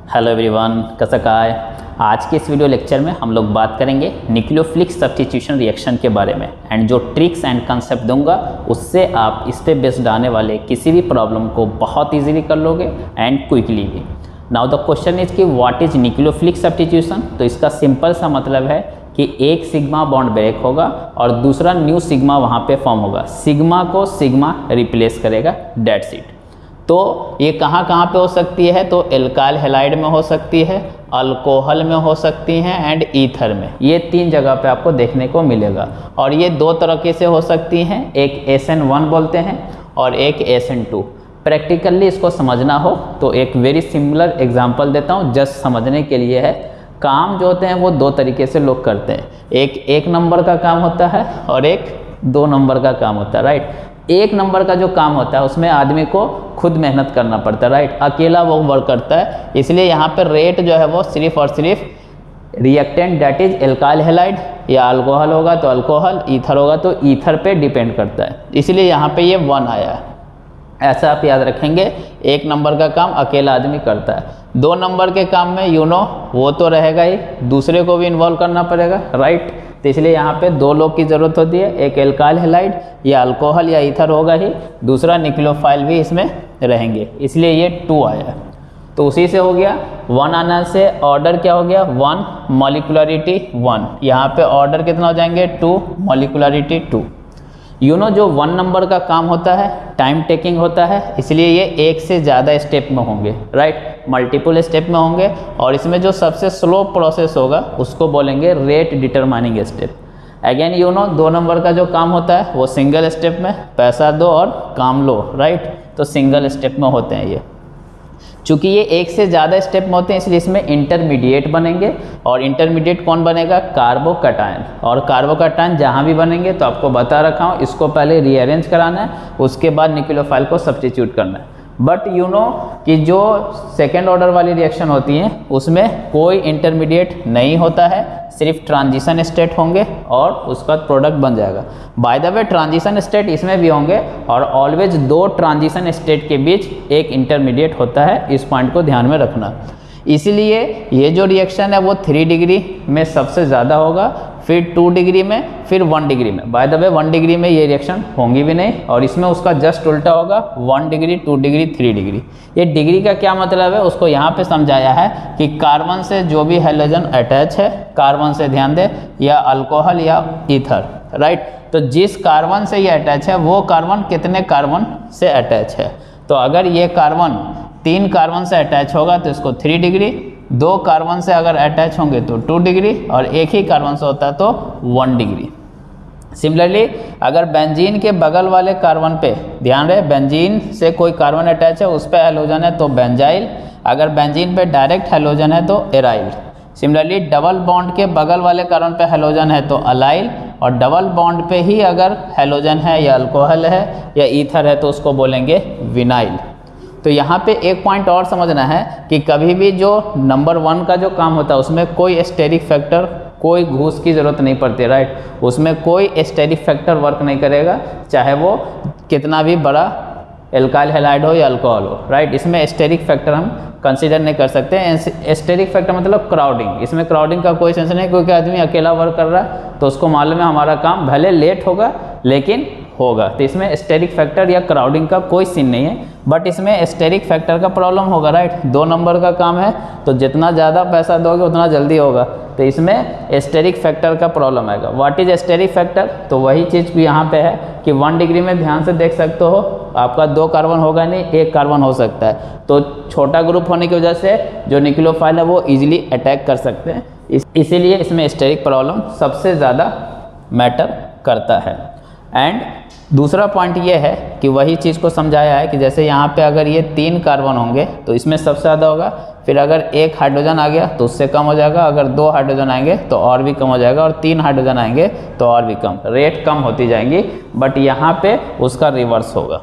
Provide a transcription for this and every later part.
Hello everyone, कैसा काय। आज के इस वीडियो लेक्चर में हम लोग बात करेंगे न्यूक्लियोफिलिक सब्स्टिट्यूशन रिएक्शन के बारे में एंड जो ट्रिक्स एंड कंसेप्ट दूंगा उससे आप इस पे बेस्ड आने वाले किसी भी प्रॉब्लम को बहुत इजीली कर लोगे एंड क्विकली भी। नाउ द क्वेश्चन इज कि व्हाट इज न्यूक्लियोफिलिक सब्स्टिट्यूशन। तो इसका सिंपल सा मतलब है कि एक सिग्मा बॉन्ड ब्रेक होगा और दूसरा न्यू सिग्मा वहाँ पे फॉर्म होगा। सिग्मा को सिग्मा रिप्लेस करेगा, डेट्स इट। तो ये कहाँ कहाँ पे हो सकती है? तो एल्काइल हैलाइड में हो सकती है, अल्कोहल में हो सकती हैं एंड ईथर में। ये तीन जगह पे आपको देखने को मिलेगा और ये दो तरीके से हो सकती हैं, एक SN1 बोलते हैं और एक SN2। प्रैक्टिकली इसको समझना हो तो एक वेरी सिमिलर एग्जांपल देता हूँ, जस्ट समझने के लिए है। काम जो होते हैं वो दो तरीके से लोग करते हैं, एक नंबर का काम होता है और एक 2 नंबर का काम होता है, राइट। 1 नंबर का जो काम होता है उसमें आदमी को खुद मेहनत करना पड़ता है, राइट। अकेला वो वर्क करता है, इसलिए यहाँ पर रेट जो है वो सिर्फ और सिर्फ reactant that is alkyl halide या अल्कोहल होगा तो अल्कोहल, ईथर होगा तो ईथर पे डिपेंड करता है, इसलिए यहाँ पे ये 1 आया है। ऐसा आप याद रखेंगे, 1 नंबर का काम अकेला आदमी करता है। 2 नंबर के काम में वो तो रहेगा ही, दूसरे को भी इन्वॉल्व करना पड़ेगा, राइट। तो इसलिए यहाँ पे 2 लोग की ज़रूरत होती है, एक एल्काइल हैलाइड या अल्कोहल या ईथर होगा ही, दूसरा न्यूक्लियोफाइल भी इसमें रहेंगे, इसलिए ये 2 आया। तो उसी से हो गया 1 आना से ऑर्डर क्या हो गया 1, मॉलिक्युलरिटी 1। यहाँ पे ऑर्डर कितना हो जाएंगे 2, मॉलिक्युलरिटी 2। जो 1 नंबर का काम होता है टाइम टेकिंग होता है, इसलिए ये एक से ज़्यादा स्टेप में होंगे, राइट, मल्टीपल स्टेप में होंगे। और इसमें जो सबसे स्लो प्रोसेस होगा उसको बोलेंगे rate determining step. Again 2 number का जो काम होता है वो सिंगल स्टेप में, पैसा दो और काम लो, राइट। तो सिंगल स्टेप में होते हैं ये। चूँकि ये एक से ज़्यादा स्टेप में होते हैं इसलिए इसमें इंटरमीडिएट बनेंगे और इंटरमीडिएट कौन बनेगा? कार्बोकैटायन। और कार्बोकैटायन जहाँ भी बनेंगे तो आपको बता रखा हूँ, इसको पहले रीअरेंज कराना है, उसके बाद न्यूक्लियोफाइल को सब्स्टिट्यूट करना है। बट कि जो सेकेंड ऑर्डर वाली रिएक्शन होती हैं उसमें कोई इंटरमीडिएट नहीं होता है, सिर्फ ट्रांजिशन स्टेट होंगे और उसका प्रोडक्ट बन जाएगा। By the way transition state इसमें भी होंगे और ऑलवेज 2 ट्रांजिशन स्टेट के बीच एक इंटरमीडिएट होता है, इस पॉइंट को ध्यान में रखना। इसलिए ये जो रिएक्शन है वो 3 डिग्री में सबसे ज़्यादा होगा, फिर 2 डिग्री में, फिर 1 डिग्री में। बाय द वे 1 डिग्री में ये रिएक्शन होंगी भी नहीं और इसमें उसका जस्ट उल्टा होगा, 1 डिग्री, 2 डिग्री, 3 डिग्री। ये डिग्री का क्या मतलब है उसको यहाँ पे समझाया है कि कार्बन से जो भी हैलोजन अटैच है, कार्बन से ध्यान दे, या अल्कोहल या ईथर, राइट। तो जिस कार्बन से ये अटैच है वो कार्बन कितने कार्बन से अटैच है। तो अगर ये कार्बन 3 कार्बन से अटैच होगा तो इसको 3 डिग्री, 2 कार्बन से अगर अटैच होंगे तो 2 डिग्री और एक ही कार्बन से होता है तो 1 डिग्री। सिमिलरली अगर बेंजीन के बगल वाले कार्बन पे ध्यान रहे, बेंजीन से कोई कार्बन अटैच है उस पर हैलोजन है तो बेंजाइल, अगर बेंजीन पे डायरेक्ट हैलोजन है तो एराइल। सिमिलरली डबल बॉन्ड के बगल वाले कार्बन पे हैलोजन है तो अलाइल और डबल बॉन्ड पे ही अगर हैलोजन है या अल्कोहल है या ईथर है तो उसको बोलेंगे विनाइल। तो यहाँ पे एक पॉइंट और समझना है कि कभी भी जो नंबर 1 का जो काम होता है उसमें कोई स्टेरिक फैक्टर, कोई घूस की ज़रूरत नहीं पड़ती, राइट। उसमें कोई स्टेरिक फैक्टर वर्क नहीं करेगा, चाहे वो कितना भी बड़ा एल्काइल हैलाइड हो या अल्कोहल हो, राइट। इसमें स्टेरिक फैक्टर हम कंसीडर नहीं कर सकते। स्टेरिक फैक्टर मतलब क्राउडिंग, इसमें क्राउडिंग का कोई सेंस नहीं, क्योंकि आदमी अकेला वर्क कर रहा है तो उसको मालूम है हमारा काम भले लेट होगा लेकिन होगा। तो इसमें स्टेरिक फैक्टर या क्राउडिंग का कोई सीन नहीं है, बट इसमें स्टेरिक फैक्टर का प्रॉब्लम होगा, राइट। 2 नंबर का काम है तो जितना ज़्यादा पैसा दोगे उतना जल्दी होगा, तो इसमें स्टेरिक फैक्टर का प्रॉब्लम आएगा। What is steric factor? तो वही चीज़ भी यहाँ पे है कि 1 डिग्री में ध्यान से देख सकते हो आपका 2 कार्बन होगा नहीं, 1 कार्बन हो सकता है। तो छोटा ग्रुप होने की वजह से जो न्यूक्लियोफाइल है वो ईजिली अटैक कर सकते हैं, इसीलिए इसमें स्टेरिक प्रॉब्लम सबसे ज़्यादा मैटर करता है। एंड दूसरा पॉइंट ये है कि वही चीज़ को समझाया है कि जैसे यहाँ पे अगर ये 3 कार्बन होंगे तो इसमें सबसे ज़्यादा होगा, फिर अगर 1 हाइड्रोजन आ गया तो उससे कम हो जाएगा, अगर 2 हाइड्रोजन आएंगे तो और भी कम हो जाएगा और 3 हाइड्रोजन आएंगे तो और भी कम, रेट कम होती जाएंगी। बट यहाँ पे उसका रिवर्स होगा।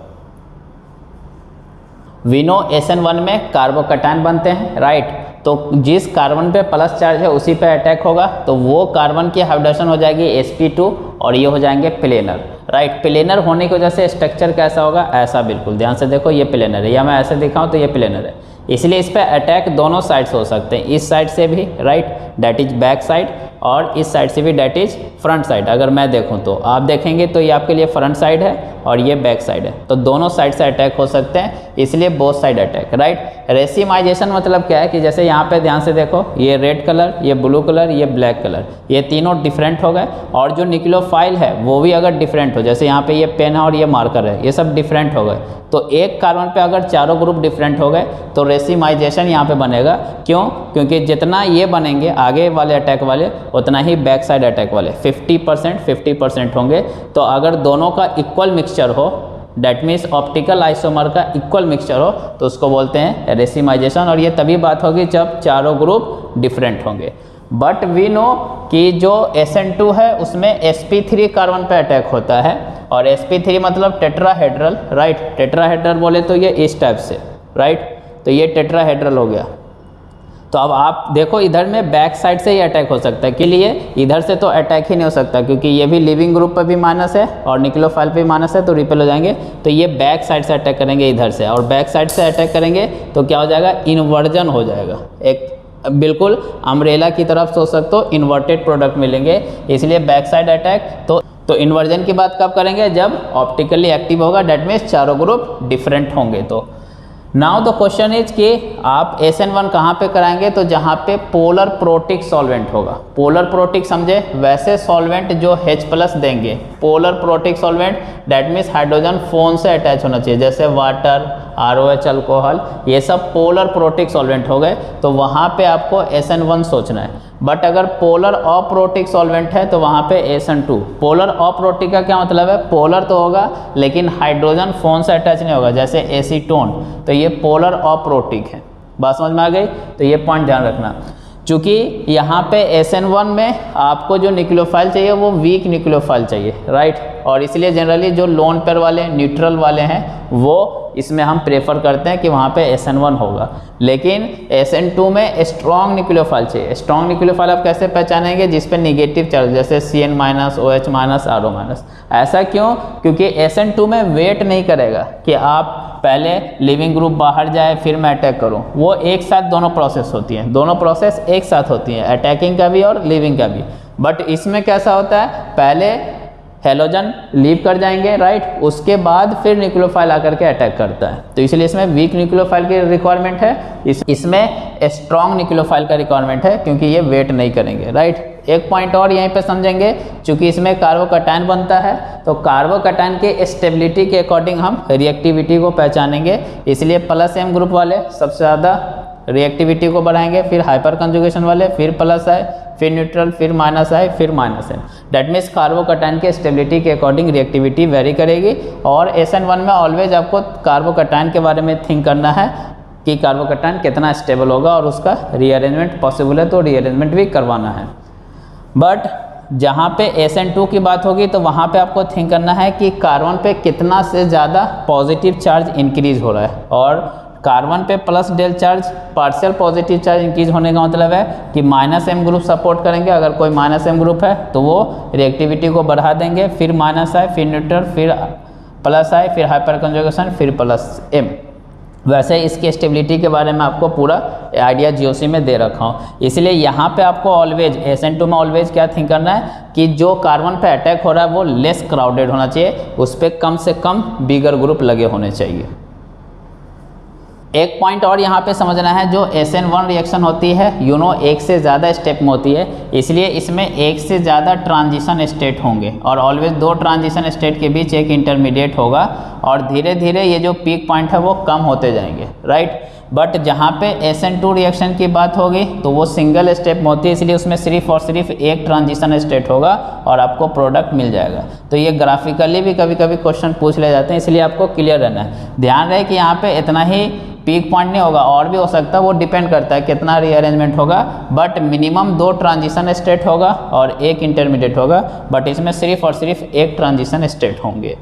SN1 में कार्बोकैटायन बनते हैं, राइट। तो जिस कार्बन पे प्लस चार्ज है उसी पे अटैक होगा तो वो कार्बन की हाइब्रिडेशन हो जाएगी sp2 और ये हो जाएंगे प्लेनर, राइट। प्लेनर होने की वजह से स्ट्रक्चर कैसा होगा? ऐसा, बिल्कुल ध्यान से देखो, ये प्लेनर है, या मैं ऐसे दिखाऊं तो ये प्लेनर है। इसलिए इस पर अटैक दोनों साइड से हो सकते हैं, इस साइड से भी right that is back side, और इस साइड से भी दैट इज फ्रंट साइड। अगर मैं देखूं तो आप देखेंगे तो ये आपके लिए फ्रंट साइड है और ये बैक साइड है, तो दोनों साइड से अटैक हो सकते हैं, इसलिए both side attack right. Racemisation मतलब क्या है कि जैसे यहाँ पे ध्यान से देखो, ये रेड कलर, ये ब्लू कलर, ये ब्लैक कलर, ये तीनों डिफरेंट हो गए, और जो न्यूक्लियोफाइल है वो भी अगर डिफरेंट हो, जैसे यहाँ पे ये पेन है और ये मार्कर है, ये सब डिफरेंट हो गए, तो एक कार्बन पे अगर चारों ग्रुप डिफरेंट हो गए तो रेसिमाइजेशन यहाँ पे बनेगा। क्यों? क्योंकि जितना ये बनेंगे आगे वाले अटैक वाले, उतना ही बैक साइड अटैक वाले 50% होंगे। तो अगर दोनों का इक्वल मिक्सचर हो, डैट मीन्स ऑप्टिकल आइसोमर का इक्वल मिक्सचर हो, तो उसको बोलते हैं रेसिमाइजेशन, और ये तभी बात होगी जब चारों ग्रुप डिफरेंट होंगे। बट वी नो कि जो SN2 है उसमें sp3 कार्बन पे अटैक होता है, और sp3 मतलब टेट्राहेड्रल राइट। टेट्राहेड्रल बोले तो ये इस टाइप से राइट, तो ये टेट्राहेड्रल हो गया। तो अब आप देखो इधर में बैक साइड से ही अटैक हो सकता है, के लिए इधर से तो अटैक ही नहीं हो सकता, क्योंकि ये भी लिविंग ग्रुप पर भी माइनस है और न्यूक्लियोफाइल पे भी माइनस है, तो रिपेल हो जाएंगे। तो ये बैक साइड से अटैक करेंगे इधर से, और बैक साइड से अटैक करेंगे तो क्या हो जाएगा, इन्वर्जन हो जाएगा, एक बिल्कुल अम्ब्रेला की तरफ सोच सकते हो, इन्वर्टेड प्रोडक्ट मिलेंगे, इसलिए बैक साइड अटैक। तो इन्वर्जन की बात कब करेंगे, जब ऑप्टिकली एक्टिव होगा, डेट मीन्स चारों ग्रुप डिफरेंट होंगे। तो नाउ द क्वेश्चन इज कि आप SN1 कहाँ पे कराएंगे, तो जहाँ पे पोलर प्रोटिक सॉल्वेंट होगा। पोलर प्रोटिक समझे, वैसे सॉल्वेंट जो H+ देंगे, polar protic solvent that means hydrogen phone से अटैच होना चाहिए, जैसे वाटर, ROH, अल्कोहल, ये सब पोलर प्रोटिक सॉल्वेंट हो गए, तो वहाँ पे आपको SN1 सोचना है। बट अगर पोलर अप्रोटिक सॉल्वेंट है तो वहाँ पे SN2। पोलर अप्रोटिक का क्या मतलब है, पोलर तो होगा लेकिन हाइड्रोजन फोन से अटैच नहीं होगा, जैसे एसीटोन, तो ये पोलर अप्रोटिक है। बात समझ में आ गई? तो ये पॉइंट ध्यान रखना। चूँकि यहाँ पे SN1 में आपको जो न्यूक्लियोफाइल चाहिए वो वीक न्यूक्लियोफाइल चाहिए राइट, और इसलिए जनरली जो लोन पेयर वाले, न्यूट्रल वाले हैं, वो इसमें हम प्रेफर करते हैं कि वहाँ पे SN1 होगा। लेकिन SN2 में स्ट्रॉन्ग न्यूक्लियोफाइल चाहिए। स्ट्रॉन्ग न्यूक्लियोफाइल आप कैसे पहचानेंगे, जिस पे निगेटिव चार्ज, जैसे CN-, OH-, RO-। ऐसा क्यों? क्योंकि SN2 में वेट नहीं करेगा कि आप पहले लिविंग ग्रुप बाहर जाए फिर मैं अटैक करूं, वो एक साथ दोनों प्रोसेस होती हैं, दोनों प्रोसेस एक साथ होती हैं, अटैकिंग का भी और लिविंग का भी। बट इसमें कैसा होता है, पहले हेलोजन लीव कर जाएंगे राइट, उसके बाद फिर न्यूक्लियोफाइल आकर के अटैक करता है, तो इसलिए इसमें वीक न्यूक्लियोफाइल की रिक्वायरमेंट है, इसमें स्ट्रॉन्ग न्यूक्लियोफाइल का रिक्वायरमेंट है, क्योंकि ये वेट नहीं करेंगे राइट। एक पॉइंट और यहीं पे समझेंगे, चूंकि इसमें कार्बोकैटायन बनता है, तो कार्बोकैटायन के स्टेबिलिटी के अकॉर्डिंग हम रिएक्टिविटी को पहचानेंगे, इसलिए +M ग्रुप वाले सबसे ज़्यादा रिएक्टिविटी को बढ़ाएंगे, फिर हाइपर कंजुगेशन वाले, फिर +I, फिर न्यूट्रल, फिर -I, फिर -M। डेट मीन्स कार्बोकैटायन के स्टेबिलिटी के अकॉर्डिंग रिएक्टिविटी वेरी करेगी। और SN1 में ऑलवेज आपको कार्बोकैटायन के बारे में थिंक करना है कि कार्बोकैटायन कितना स्टेबल होगा, और उसका रीअरेंजमेंट पॉसिबल है तो रीअरेंजमेंट भी करवाना है। बट जहाँ पे SN2 की बात होगी तो वहाँ पे आपको थिंक करना है कि कार्बन पे कितना से ज़्यादा पॉजिटिव चार्ज इंक्रीज हो रहा है, और कार्बन पे +del charge, partial positive charge increase होने का मतलब है कि -M ग्रुप सपोर्ट करेंगे। अगर कोई -M ग्रुप है तो वो रिएक्टिविटी को बढ़ा देंगे, फिर -I, फिर न्यूट्रल, फिर +I, फिर हाइपर कंजुगेशन, फिर +M। वैसे इसकी स्टेबिलिटी के बारे में आपको पूरा आइडिया GOC में दे रखा हूँ, इसलिए यहाँ पे आपको ऑलवेज SN2 में ऑलवेज क्या थिंक करना है कि जो कार्बन पे अटैक हो रहा है वो लेस क्राउडेड होना चाहिए, उस पर कम से कम बिगर ग्रुप लगे होने चाहिए। एक पॉइंट और यहाँ पे समझना है, जो SN1 रिएक्शन होती है एक से ज़्यादा स्टेप में होती है, इसलिए इसमें एक से ज़्यादा ट्रांजिशन स्टेट होंगे, और ऑलवेज 2 ट्रांजिशन स्टेट के बीच एक इंटरमीडिएट होगा, और धीरे धीरे ये जो पीक पॉइंट है वो कम होते जाएंगे राइट। बट जहाँ पे SN2 रिएक्शन की बात होगी तो वो सिंगल स्टेप में होती है, इसलिए उसमें सिर्फ और सिर्फ एक ट्रांजिशन स्टेट होगा और आपको प्रोडक्ट मिल जाएगा। तो ये ग्राफिकली भी कभी कभी क्वेश्चन पूछ ले जाते हैं, इसलिए आपको क्लियर रहना है। ध्यान रहे कि यहाँ पे इतना ही पीक पॉइंट नहीं होगा, और भी हो सकता है, वो डिपेंड करता है कितना रीअरेंजमेंट होगा, बट मिनिमम 2 ट्रांजिशन स्टेट होगा और एक इंटरमीडिएट होगा, बट इसमें सिर्फ और सिर्फ एक ट्रांजिशन स्टेट होंगे।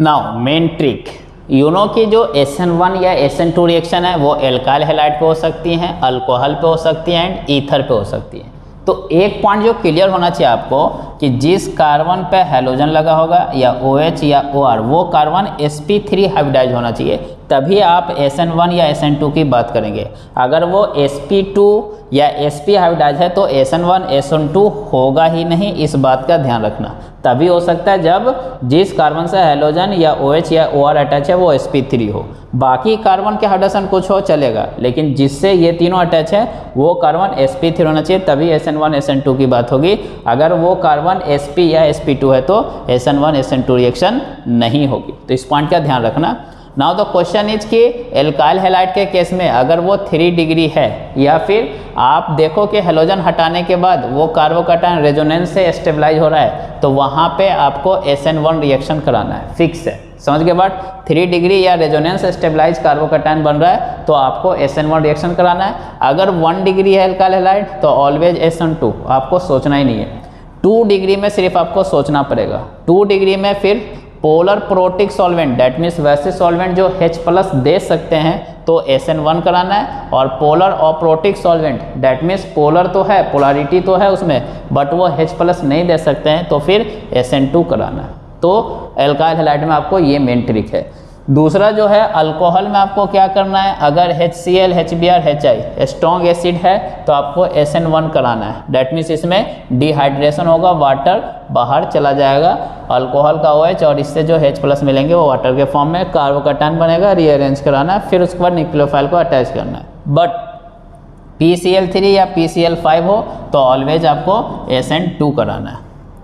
नाउ मेन ट्रिक, की जो SN1 या SN2 रिएक्शन है वो एल्काइल हैलाइड पे हो सकती हैं, अल्कोहल पे हो सकती हैं एंड ईथर पे हो सकती है। तो एक पॉइंट जो क्लियर होना चाहिए आपको कि जिस कार्बन पे हैलोजन लगा होगा या OH या OR वो कार्बन sp3 हाइब्रिडाइज होना चाहिए, तभी आप SN1 या SN2 की बात करेंगे। अगर वो sp2 या sp हाइब्रिडाइज है तो SN1 SN2 होगा ही नहीं, इस बात का ध्यान रखना। तभी हो सकता है जब जिस कार्बन से हैलोजन या OH या OR अटैच है वो sp3 हो। बाकी कार्बन के हाइड्रोजन कुछ हो चलेगा, लेकिन जिससे ये तीनों अटैच है वो कार्बन sp3 होना चाहिए, तभी SN1 SN2 की बात होगी। अगर वो कार्बन sp या sp2 है तो SN1 SN2 रिएक्शन नहीं होगी। तो इस पॉइंट का ध्यान रखना। नाउ द क्वेश्चन इज कि एल्काइल हैलाइड के केस में अगर वो 3 डिग्री है या फिर आप देखो कि हैलोजन हटाने के बाद वो कार्बोकैटायन रेजोनेंस से स्टेबलाइज हो रहा है, तो वहाँ पे आपको SN1 रिएक्शन कराना है, फिक्स है। समझ के बाद 3 डिग्री या रेजोनेंस स्टेबलाइज कार्बोकैटायन बन रहा है तो आपको SN1 रिएक्शन कराना है। अगर 1 डिग्री है एल्काइल हैलाइड तो ऑलवेज SN2, आपको सोचना ही नहीं है। 2 डिग्री में सिर्फ आपको सोचना पड़ेगा। 2 डिग्री में फिर polar protic solvent, that means वैसे सॉल्वेंट जो H+ दे सकते हैं तो SN1 कराना है। और polar aprotic solvent, that means polar तो है, पोलरिटी तो है उसमें, बट वो H+ नहीं दे सकते हैं तो फिर SN2 कराना है। तो एल्काइल हैलाइड में आपको ये मेन ट्रिक है। दूसरा जो है अल्कोहल में आपको क्या करना है, अगर HCl, HBr, HI strong acid है तो आपको SN1 कराना है। डैट मीन्स इसमें डिहाइड्रेशन होगा, वाटर बाहर चला जाएगा, अल्कोहल का OH और इससे जो H+ मिलेंगे वो वाटर के फॉर्म में कार्बोकैटायन बनेगा, रीअरेंज कराना है, फिर उसके बाद न्यूक्लियोफाइल को अटैच करना है। बट PCl3 या PCl5 हो तो ऑलवेज आपको SN2 कराना है।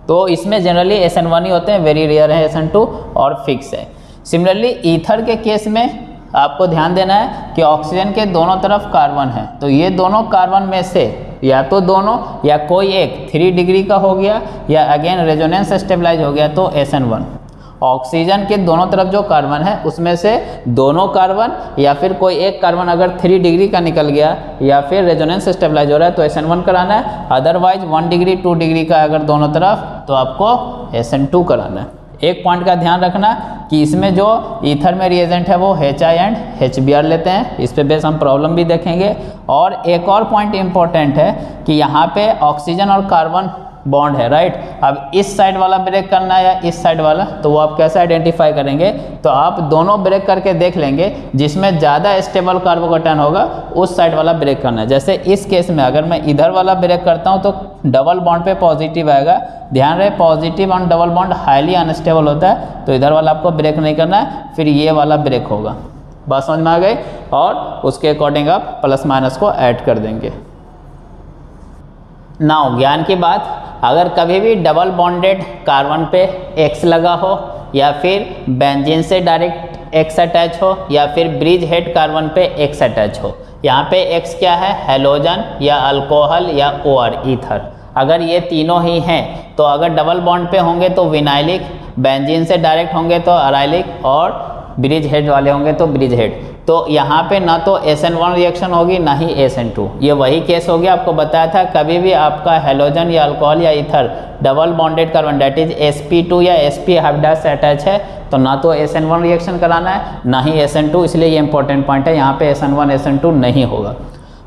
तो इसमें जनरली SN1 ही होते हैं, वेरी रेयर है SN2 और फिक्स है। सिमिलरली ईथर के केस में आपको ध्यान देना है कि ऑक्सीजन के दोनों तरफ कार्बन है, तो ये दोनों कार्बन में से या तो दोनों या कोई एक 3 डिग्री का हो गया या अगेन रेजोनेंस स्टेबलाइज हो गया तो SN1। ऑक्सीजन के दोनों तरफ जो कार्बन है उसमें से दोनों कार्बन या फिर कोई एक कार्बन अगर 3 डिग्री का निकल गया या फिर रेजोनेंस स्टेबलाइज हो रहा है तो SN1 कराना है। अदरवाइज 1 डिग्री 2 डिग्री का अगर दोनों तरफ तो आपको SN2 कराना है। एक पॉइंट का ध्यान रखना कि इसमें जो ईथर में रिएजेंट है वो HI एंड HBr लेते हैं, इस पे बेस हम प्रॉब्लम भी देखेंगे। और एक और पॉइंट इंपॉर्टेंट है कि यहाँ पे ऑक्सीजन और कार्बन बॉन्ड है, राइट। अब इस साइड वाला ब्रेक करना है या इस साइड वाला, तो वो आप कैसे आइडेंटिफाई करेंगे, तो आप दोनों ब्रेक करके देख लेंगे, जिसमें ज़्यादा स्टेबल कार्बोकैटायन होगा उस साइड वाला ब्रेक करना है। जैसे इस केस में अगर मैं इधर वाला ब्रेक करता हूँ तो डबल बॉन्ड पे पॉजिटिव आएगा। ध्यान रहे positive on double bond highly unstable होता है, तो इधर वाला आपको ब्रेक नहीं करना है, फिर ये वाला ब्रेक होगा। बात समझ में आ गई। और उसके अकॉर्डिंग आप प्लस माइनस को ऐड कर देंगे। नाउ ज्ञान की बात, अगर कभी भी डबल बॉन्डेड कार्बन पे X लगा हो या फिर बेंजीन से डायरेक्ट X अटैच हो या फिर ब्रिज हेड कार्बन पे X अटैच हो, यहाँ पे X क्या है, हैलोजन या अल्कोहल या OR ईथर, अगर ये तीनों ही हैं तो अगर डबल बॉन्ड पे होंगे तो विनाइलिक, बेंजीन से डायरेक्ट होंगे तो अराइलिक और ब्रिज हेड वाले होंगे तो ब्रिज हेड। तो यहाँ पे ना तो SN1 रिएक्शन होगी ना ही SN2, ये वही केस हो गया। आपको बताया था कभी भी आपका हैलोजन या अल्कोहल या ether double bonded carbon that is sp2 या sp हाइब्रिडाइज से अटैच है तो ना तो SN1 रिएक्शन कराना है ना ही SN2, इसलिए ये इंपॉर्टेंट पॉइंट है, यहाँ पे SN1 SN2 नहीं होगा।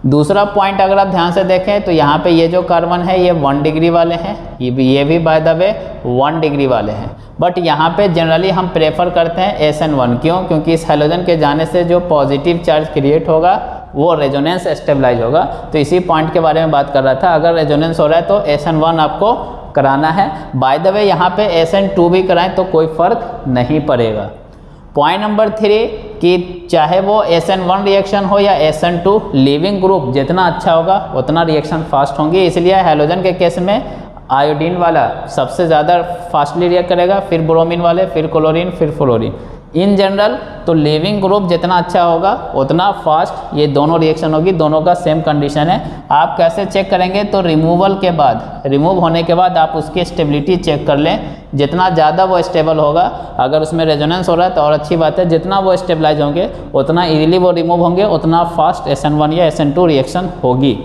दूसरा पॉइंट अगर आप ध्यान से देखें तो यहाँ पे ये जो कार्बन है ये 1 डिग्री वाले हैं, ये भी बाय द वे 1 डिग्री वाले हैं, बट यहाँ पे जनरली हम प्रेफर करते हैं SN1। क्यों? क्योंकि इस हैलोजन के जाने से जो पॉजिटिव चार्ज क्रिएट होगा वो रेजोनेंस स्टेबलाइज होगा। तो इसी पॉइंट के बारे में बात कर रहा था, अगर रेजोनेंस हो रहा है तो SN1 आपको कराना है। बाय द वे यहाँ पे SN2 भी कराएं तो कोई फर्क नहीं पड़ेगा। पॉइंट नंबर 3 कि चाहे वो SN1 रिएक्शन हो या SN2, लिविंग ग्रुप जितना अच्छा होगा उतना रिएक्शन फास्ट होंगी, इसलिए हैलोजन के केस में आयोडीन वाला सबसे ज़्यादा फास्टली रिएक्ट करेगा, फिर ब्रोमीन वाले, फिर क्लोरीन, फिर फ्लोरीन। इन जनरल तो लिविंग ग्रुप जितना अच्छा होगा उतना फास्ट ये दोनों रिएक्शन होगी, दोनों का सेम कंडीशन है। आप कैसे चेक करेंगे तो रिमूवल के बाद, रिमूव होने के बाद आप उसकी स्टेबिलिटी चेक कर लें, जितना ज़्यादा वो स्टेबल होगा, अगर उसमें रेजोनेंस हो रहा है तो और अच्छी बात है, जितना वो स्टेबलाइज होंगे उतना इजीली वो रिमूव होंगे, उतना फास्ट SN1 या SN2 रिएक्शन होगी।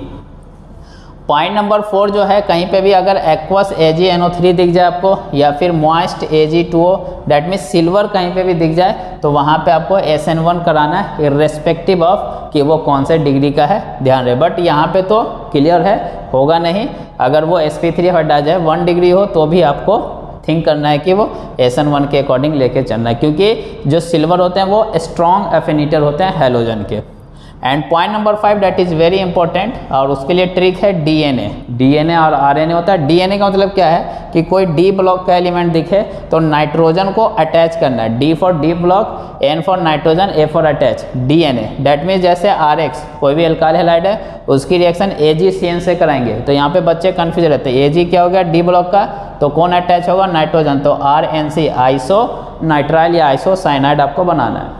पॉइंट नंबर 4 जो है, कहीं पे भी अगर एक्वस AgNO3 दिख जाए आपको या फिर moist Ag2O that means silver कहीं पे भी दिख जाए तो वहाँ पे आपको SN1 कराना है, इर्रेस्पेक्टिव ऑफ कि वो कौन से डिग्री का है, ध्यान रहे। बट यहाँ पे तो क्लियर है, होगा नहीं। अगर वो sp3 हटा जाए 1 डिग्री हो तो भी आपको थिंक करना है कि वो SN1 के अकॉर्डिंग लेके चलना है, क्योंकि जो सिल्वर होते हैं वो स्ट्रॉन्ग एफिनिटर होते हैं हैलोजन के। And point number 5 that is very important, और उसके लिए ट्रिक है डीएनए और आरएनए होता है। डीएनए का मतलब क्या है कि कोई डी ब्लॉक का एलिमेंट दिखे तो नाइट्रोजन को अटैच करना है, D for D block, N for nitrogen, A for attach, DNA. That means जैसे RX कोई भी अल्काइल हैलाइड है उसकी रिएक्शन AgCN से कराएंगे, तो यहाँ पे बच्चे कन्फ्यूज रहते हैं, Ag क्या हो गया डी ब्लॉक का, तो कौन अटैच होगा, नाइट्रोजन, तो RNC आइसो नाइट्राइल या आइसो साइनाइड आपको बनाना है।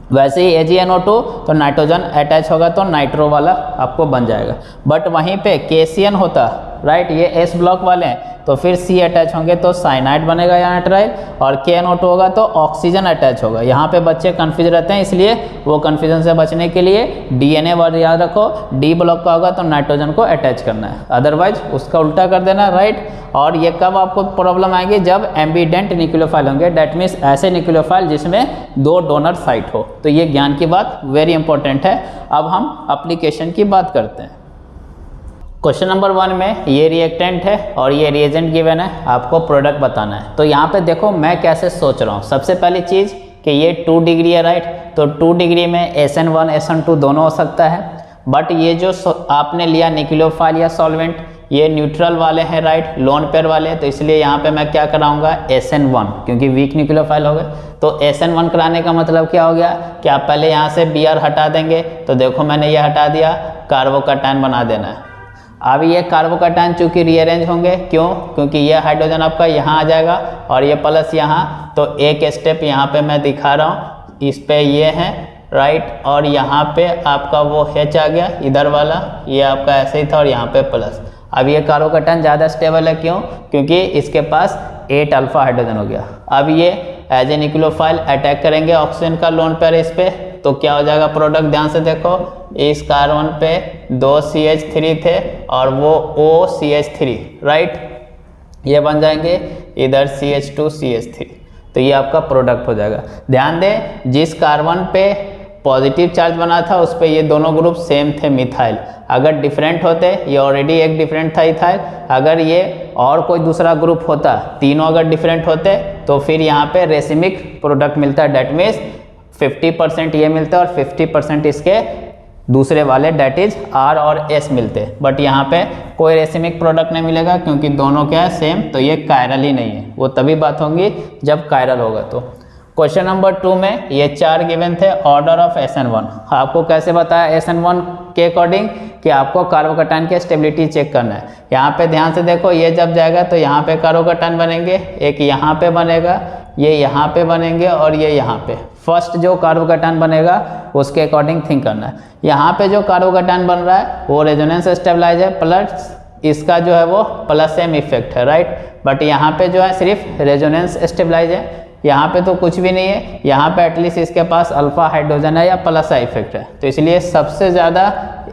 वैसे ही AgNO2 तो नाइट्रोजन अटैच होगा तो नाइट्रो वाला आपको बन जाएगा। बट वहीं पे KCN होता, राइट, ये S ब्लॉक वाले हैं तो फिर C अटैच होंगे तो साइनाइड बनेगा या नाइट्राइल, और KNO2 होगा तो ऑक्सीजन अटैच होगा। यहाँ पे बच्चे कंफ्यूज रहते हैं, इसलिए वो कन्फ्यूजन से बचने के लिए DNA वर्ड याद रखो, डी ब्लॉक का होगा तो नाइट्रोजन को अटैच करना है, अदरवाइज उसका उल्टा कर देना, राइट। और ये कब आपको प्रॉब्लम आएगी, जब एम्बिडेंट न्यूक्लियोफाइल होंगे, डेट मीन्स ऐसे न्यूक्लियोफाइल जिसमें 2 डोनर साइट हो। तो ये ज्ञान की बात वेरी इंपॉर्टेंट है। अब हम एप्लीकेशन की बात करते हैं। क्वेश्चन नंबर 1 में ये रिएक्टेंट है और ये रिएजेंट गिवन है, आपको प्रोडक्ट बताना है। तो यहाँ पे देखो मैं कैसे सोच रहा हूँ। सबसे पहली चीज़ कि ये 2 डिग्री है, राइट, तो 2 डिग्री में SN1 SN2 दोनों हो सकता है। बट ये जो आपने लिया न्यूक्लियोफाइल या सॉल्वेंट, ये न्यूट्रल वाले हैं, राइट, लोन पेयर वाले, तो इसलिए यहाँ पे मैं क्या कराऊंगा, SN1, क्योंकि वीक न्यूक्लियोफाइल हो गए। तो SN1 कराने का मतलब क्या हो गया कि आप पहले यहाँ से Br हटा देंगे, तो देखो मैंने ये हटा दिया, कार्बोकैटायन बना देना है। अब ये कार्बोकैटायन चूंकि रीअरेंज होंगे, क्यों, क्योंकि ये हाइड्रोजन आपका यहाँ आ जाएगा और ये प्लस यहाँ, तो एक स्टेप यहाँ पे मैं दिखा रहा हूँ, इस पे ये है, राइट, और यहाँ पे आपका वो H आ गया इधर वाला, ये आपका ऐसे ही था और यहाँ पे प्लस। अब ये कार्बोकैटायन ज़्यादा स्टेबल है, क्यों, क्योंकि इसके पास 8 अल्फा हाइड्रोजन हो गया। अब ये एज ए न्यूक्लियोफाइल अटैक करेंगे ऑक्सीजन का लोन पेयर इस पे, तो क्या हो जाएगा प्रोडक्ट, ध्यान से देखो, इस कार्बन पे 2 CH3 थे और वो OCH3, राइट, ये बन जाएंगे इधर CH2 CH3, तो ये आपका प्रोडक्ट हो जाएगा। ध्यान दें जिस कार्बन पे पॉजिटिव चार्ज बना था उस पे ये दोनों ग्रुप सेम थे मिथाइल, अगर डिफरेंट होते, ये ऑलरेडी एक डिफरेंट था इथाइल, अगर ये और कोई दूसरा ग्रुप होता, तीनों अगर डिफरेंट होते तो फिर यहाँ पे रेसिमिक प्रोडक्ट मिलता है, डेट मीन्स 50% ये मिलता है और 50% इसके दूसरे वाले डेट इज R और S मिलते। बट यहाँ पे कोई रेसिमिक प्रोडक्ट नहीं मिलेगा क्योंकि दोनों क्या है सेम, तो ये कायरल ही नहीं है, वो तभी बात होगी जब कायरल होगा। तो क्वेश्चन नंबर 2 में ये 4 गिवन थे, ऑर्डर ऑफ SN1। आपको कैसे बताया SN1 के अकॉर्डिंग कि आपको कार्बोकैटायन की स्टेबिलिटी चेक करना है। यहाँ पे ध्यान से देखो, ये जब जाएगा तो यहाँ पे कार्बोकैटायन बनेंगे, एक यहाँ पे बनेगा, ये यहाँ पे बनेंगे और ये यहाँ पे। फर्स्ट जो कार्बोकैटायन बनेगा उसके अकॉर्डिंग थिंक करना है। यहाँ पे जो कार्बोकैटायन बन रहा है वो रेजोनेंस स्टेबलाइज है, प्लस इसका जो है वो प्लस M इफेक्ट है, राइट, बट यहाँ पे जो है सिर्फ रेजोनेंस स्टेबलाइज है, यहाँ पे तो कुछ भी नहीं है, यहाँ पे एटलीस्ट इसके पास अल्फा हाइड्रोजन है या प्लस I इफेक्ट है, तो इसलिए सबसे ज़्यादा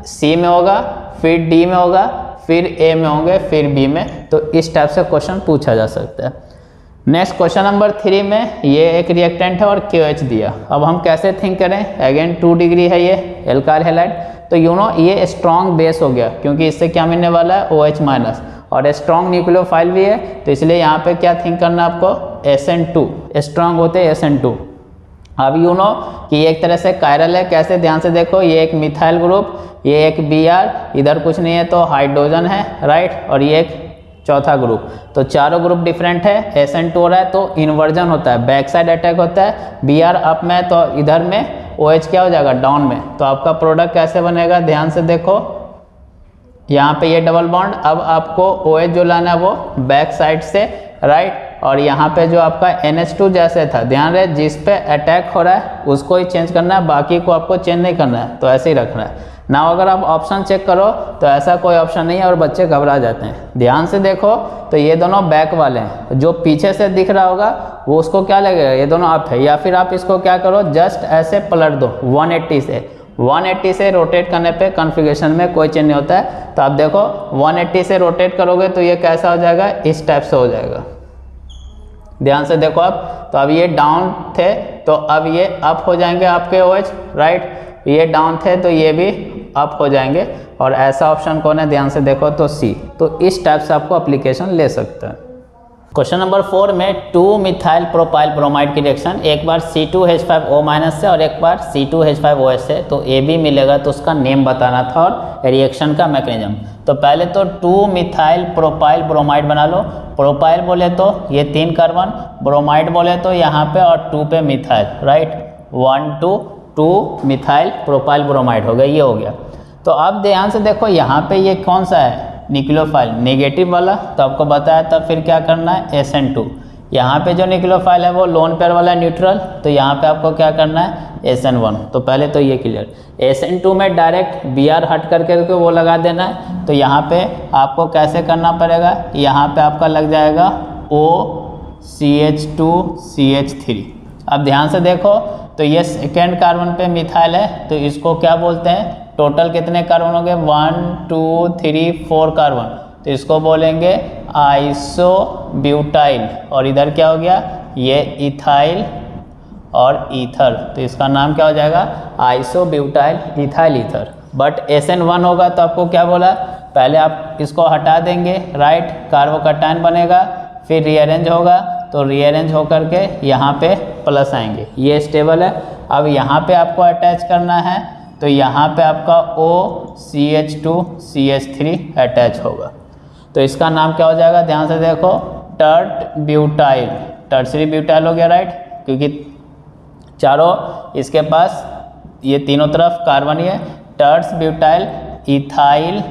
C में होगा, फिर D में होगा, फिर A में होंगे, फिर B में। तो इस टाइप से क्वेश्चन पूछा जा सकता है। नेक्स्ट क्वेश्चन नंबर 3 में ये एक रिएक्टेंट है और KOH दिया। अब हम कैसे थिंक करें, अगेन 2 डिग्री है ये एल्काइल हैलाइड, तो यू नो ये स्ट्रॉन्ग बेस हो गया क्योंकि इससे क्या मिलने वाला है OH- और स्ट्रॉन्ग न्यूक्लियोफाइल भी है, तो इसलिए यहाँ पे क्या थिंक करना आपको, SN2, स्ट्रॉन्ग होते हैं SN2। अब यू नो कि ये एक तरह से कायरल है, कैसे, ध्यान से देखो, ये एक मिथाइल ग्रुप, ये एक Br, इधर कुछ नहीं है तो हाइड्रोजन है, राइट, और ये एक चौथा ग्रुप, तो चारों ग्रुप डिफरेंट है। SN2 हो रहा है तो इन्वर्जन होता है, बैक साइड अटैक होता है, Br अप में तो इधर में OH क्या हो जाएगा, डाउन में। तो आपका प्रोडक्ट कैसे बनेगा, ध्यान से देखो, यहाँ पे ये डबल बॉन्ड, अब आपको OH जो लाना है वो बैक साइड से, राइट, और यहाँ पे जो आपका NH2 जैसे था, ध्यान रहे जिस पे अटैक हो रहा है उसको ही चेंज करना है, बाकी को आपको चेंज नहीं करना है, तो ऐसे ही रखना है ना। अगर आप ऑप्शन चेक करो तो ऐसा कोई ऑप्शन नहीं है और बच्चे घबरा जाते हैं। ध्यान से देखो तो ये दोनों बैक वाले हैं, जो पीछे से दिख रहा होगा वो उसको क्या लगेगा, ये दोनों अप है, या फिर आप इसको क्या करो, जस्ट ऐसे पलट दो 180 से रोटेट करने पे कॉन्फ़िगरेशन में कोई चेंज नहीं होता है। तो आप देखो 180 से रोटेट करोगे तो ये कैसा हो जाएगा, इस टाइप से हो जाएगा। ध्यान से देखो आप, तो अब ये डाउन थे तो अब ये अप हो जाएंगे आपके OH, राइट, ये डाउन थे तो ये भी अप हो जाएंगे, और ऐसा ऑप्शन कौन है, ध्यान से देखो तो सी। तो इस टाइप से आपको एप्लीकेशन ले सकते हैं। क्वेश्चन नंबर 4 में 2 मिथाइल प्रोपाइल ब्रोमाइड की रिएक्शन, एक बार C2H5O- से और एक बार C2H5OH से, तो ए बी मिलेगा, तो उसका नेम बताना था और रिएक्शन का मैकेनिज्म। तो पहले तो 2 मिथाइल प्रोपाइल ब्रोमाइड बना लो। प्रोपाइल बोले तो ये 3 कार्बन, ब्रोमाइड बोले तो यहाँ पे और 2 पे methyl, right. 1 2 2 methyl propyl bromide हो गया, ये हो गया। तो अब ध्यान से देखो यहाँ पे ये कौन सा है, न्यूक्लियोफाइल नेगेटिव वाला, तो आपको बताया था फिर क्या करना है, SN2। यहाँ पे जो न्यूक्लियोफाइल है वो लोन पेयर वाला न्यूट्रल, तो यहाँ पे आपको क्या करना है, SN1। तो पहले तो ये क्लियर। SN2 में डायरेक्ट Br हट करके वो लगा देना है। तो यहाँ पे आपको कैसे करना पड़ेगा, यहाँ पे आपका लग जाएगा OCH2CH3। अब ध्यान से देखो तो ये सेकेंड कार्बन पे मिथाइल है, तो इसको क्या बोलते हैं, टोटल कितने कार्बन हो गए, 1 2 3 4 कार्बन, तो इसको बोलेंगे आइसोब्यूटाइल। और इधर क्या हो गया, ये इथाइल और ईथर, तो इसका नाम क्या हो जाएगा, isobutyl ethyl ether. But SN1 होगा तो आपको क्या बोला, पहले आप इसको हटा देंगे, राइट, कार्बोकैटायन बनेगा, फिर रीअरेंज होगा, तो रीअरेंज होकर के यहाँ पे प्लस आएंगे, ये स्टेबल है। अब यहाँ पे आपको अटैच करना है, तो यहाँ पे आपका OCH2CH3 अटैच होगा, तो इसका नाम क्या हो जाएगा, ध्यान से देखो, टर्ट ब्यूटाइल, टर्सरी ब्यूटाइल हो गया, राइट, क्योंकि चारों इसके पास ये तीनों तरफ कार्बन ही है, टर्स ब्यूटाइल इथाइल,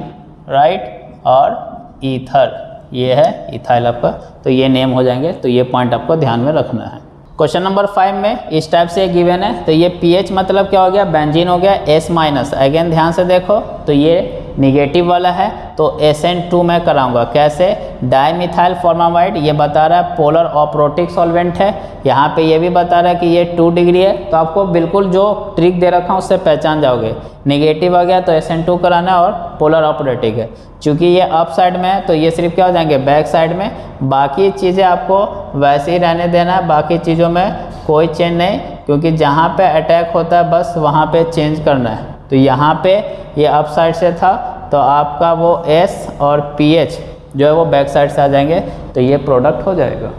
राइट, और ईथर, ये है इथाइल आपका, तो ये नेम हो जाएंगे। तो ये पॉइंट आपको ध्यान में रखना है। क्वेश्चन नंबर 5 में इस टाइप से गिवन है, तो ये पीएच मतलब क्या हो गया, बेंजीन हो गया S-। अगेन ध्यान से देखो तो ये निगेटिव वाला है, तो SN2 में कराऊंगा, कैसे, डाईमिथाइल फॉर्मामाइड, ये बता रहा है पोलर ऑप्रोटिक सॉल्वेंट है, यहाँ पे ये भी बता रहा है कि ये 2 डिग्री है, तो आपको बिल्कुल जो ट्रिक दे रखा हूँ उससे पहचान जाओगे। निगेटिव आ गया तो SN2 कराना और पोलर ऑप्रोटिक है, चूँकि ये अप साइड में है तो ये सिर्फ क्या हो जाएंगे, बैक साइड में, बाकी चीज़ें आपको वैसे ही रहने देना है, बाकी चीज़ों में कोई चेंज नहीं, क्योंकि जहाँ पे अटैक होता है बस वहाँ पे चेंज करना है। तो यहाँ पे ये अप साइड से था, तो आपका वो S और pH जो है वो बैक साइड से आ जाएंगे, तो ये प्रोडक्ट हो जाएगा।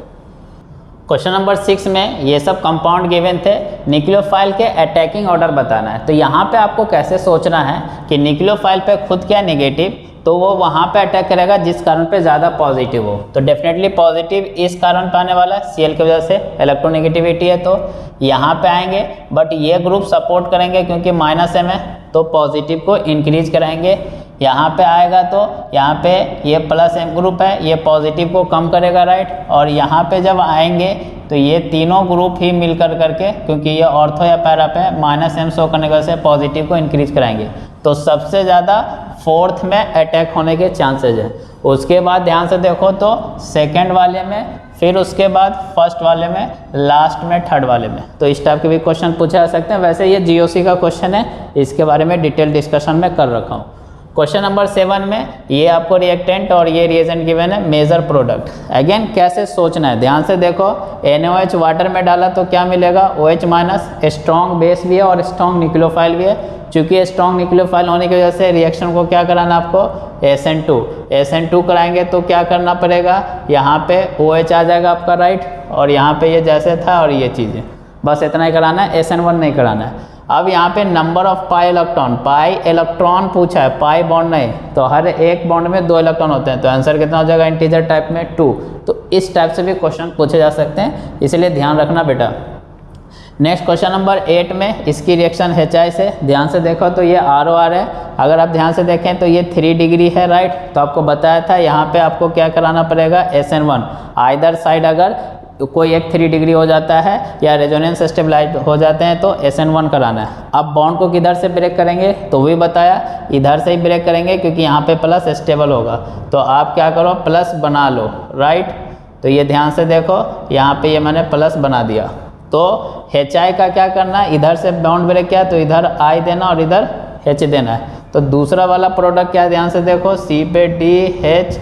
क्वेश्चन नंबर 6 में ये सब कंपाउंड गिवन थे, न्यूक्लियोफाइल के अटैकिंग ऑर्डर बताना है। तो यहाँ पे आपको कैसे सोचना है कि न्यूक्लियोफाइल पे खुद क्या नेगेटिव, तो वो वहाँ पे अटैक करेगा जिस कारण पे ज़्यादा पॉजिटिव हो, तो डेफिनेटली पॉजिटिव इस कारण पे आने वाला है, Cl की वजह से इलेक्ट्रोनेगेटिविटी है, तो यहाँ पे आएंगे। बट ये ग्रुप सपोर्ट करेंगे क्योंकि -M है, तो पॉजिटिव को इंक्रीज कराएंगे। यहाँ पे आएगा तो यहाँ पे ये +M ग्रुप है, ये पॉजिटिव को कम करेगा, राइट। और यहाँ पे जब आएंगे तो ये तीनों ग्रुप ही मिल करके, क्योंकि ये ऑर्थो या पैरा पे -M शो करने की वजह से पॉजिटिव को इंक्रीज कराएंगे, तो सबसे ज़्यादा 4th में अटैक होने के चांसेज हैं। उसके बाद ध्यान से देखो तो सेकेंड वाले में, फिर उसके बाद फर्स्ट वाले में, लास्ट में थर्ड वाले में, तो इस टाइप के भी क्वेश्चन पूछे जा सकते हैं। वैसे ये GOC का क्वेश्चन है, इसके बारे में डिटेल डिस्कशन में कर रखा हूँ। क्वेश्चन नंबर 7 में ये आपको रिएक्टेंट और ये रिएजेंट गिवन है, मेजर प्रोडक्ट। अगेन कैसे सोचना है, ध्यान से देखो, NaOH वाटर में डाला तो क्या मिलेगा, OH-, स्ट्रॉन्ग बेस भी है और स्ट्रॉन्ग न्यूक्लियोफाइल भी है। चूँकि स्ट्रॉन्ग न्यूक्लियोफाइल होने की वजह से रिएक्शन को क्या कराना आपको, SN2 कराएंगे, तो क्या करना पड़ेगा, यहाँ पे OH आ जाएगा आपका, राइट, और यहाँ पे ये जैसे था और ये चीज़ें, बस इतना ही कराना है, SN1 नहीं कराना है। अब यहाँ पे नंबर ऑफ पाई इलेक्ट्रॉन पूछा है, पाई बॉन्ड नहीं, तो हर एक बॉन्ड में 2 इलेक्ट्रॉन होते हैं, तो आंसर कितना हो जाएगा, इंटीजर टाइप में 2। तो इस टाइप से भी क्वेश्चन पूछे जा सकते हैं, इसलिए ध्यान रखना बेटा। नेक्स्ट क्वेश्चन नंबर 8 में इसकी रिएक्शन HI से, ध्यान से देखो तो ये ROR है, अगर आप ध्यान से देखें तो ये 3 डिग्री है, राइट। तो आपको बताया था यहाँ पे आपको क्या कराना पड़ेगा, SN1। आइदर साइड अगर कोई एक 3 डिग्री हो जाता है या रेजोनेंस स्टेबलाइज हो जाते हैं तो SN1 कराना है। अब बॉन्ड को किधर से ब्रेक करेंगे, तो भी बताया इधर से ही ब्रेक करेंगे, क्योंकि यहाँ पे प्लस स्टेबल होगा, तो आप क्या करो, प्लस बना लो, राइट। तो ये ध्यान से देखो, यहाँ पे ये मैंने प्लस बना दिया। तो HI का क्या करना है, इधर से बॉन्ड ब्रेक किया तो इधर I देना और इधर H देना है। तो दूसरा वाला प्रोडक्ट क्या, ध्यान से देखो, C पे DH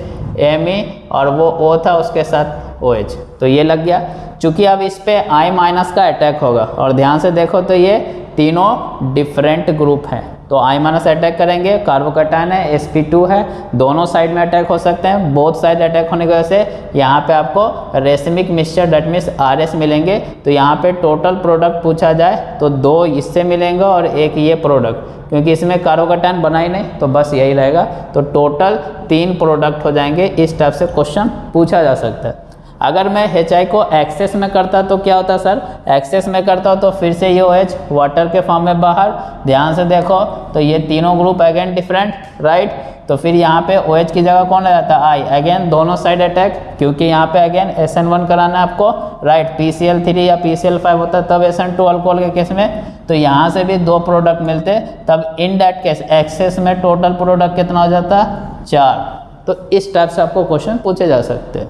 Me और वो O था उसके साथ OH, तो ये लग गया। चूँकि अब इस पे I- का अटैक होगा, और ध्यान से देखो तो ये तीनों डिफरेंट ग्रुप हैं, तो I- अटैक करेंगे, कार्बोकैटायन है, sp2 है, दोनों साइड में अटैक हो सकते हैं। बोथ साइड अटैक होने की वजह से यहाँ पे आपको racemic mixture that means RS मिलेंगे। तो यहाँ पे टोटल प्रोडक्ट पूछा जाए तो 2 इससे मिलेंगे और एक ये प्रोडक्ट, क्योंकि इसमें कार्बोकैटायन बना ही नहीं तो बस यही रहेगा। तो टोटल 3 प्रोडक्ट हो जाएंगे। इस टाइप से क्वेश्चन पूछा जा सकता है। अगर मैं HI को एक्सेस में करता तो क्या होता सर, एक्सेस में करता तो फिर से ये OH वाटर के फॉर्म में बाहर, ध्यान से देखो तो ये तीनों ग्रुप अगेन डिफरेंट, राइट। तो फिर यहाँ पे OH की जगह कौन आ जाता है, I, अगेन दोनों साइड अटैक, क्योंकि यहाँ पे अगेन SN1 कराना है आपको, राइट। PCl3 या PCl5 होता है तब SN2 अल्कोहल के केस में, तो यहाँ से भी 2 प्रोडक्ट मिलते, तब इन दैट केस एक्सेस में टोटल प्रोडक्ट कितना हो जाता, 4। तो इस टाइप से आपको क्वेश्चन पूछे जा सकते हैं।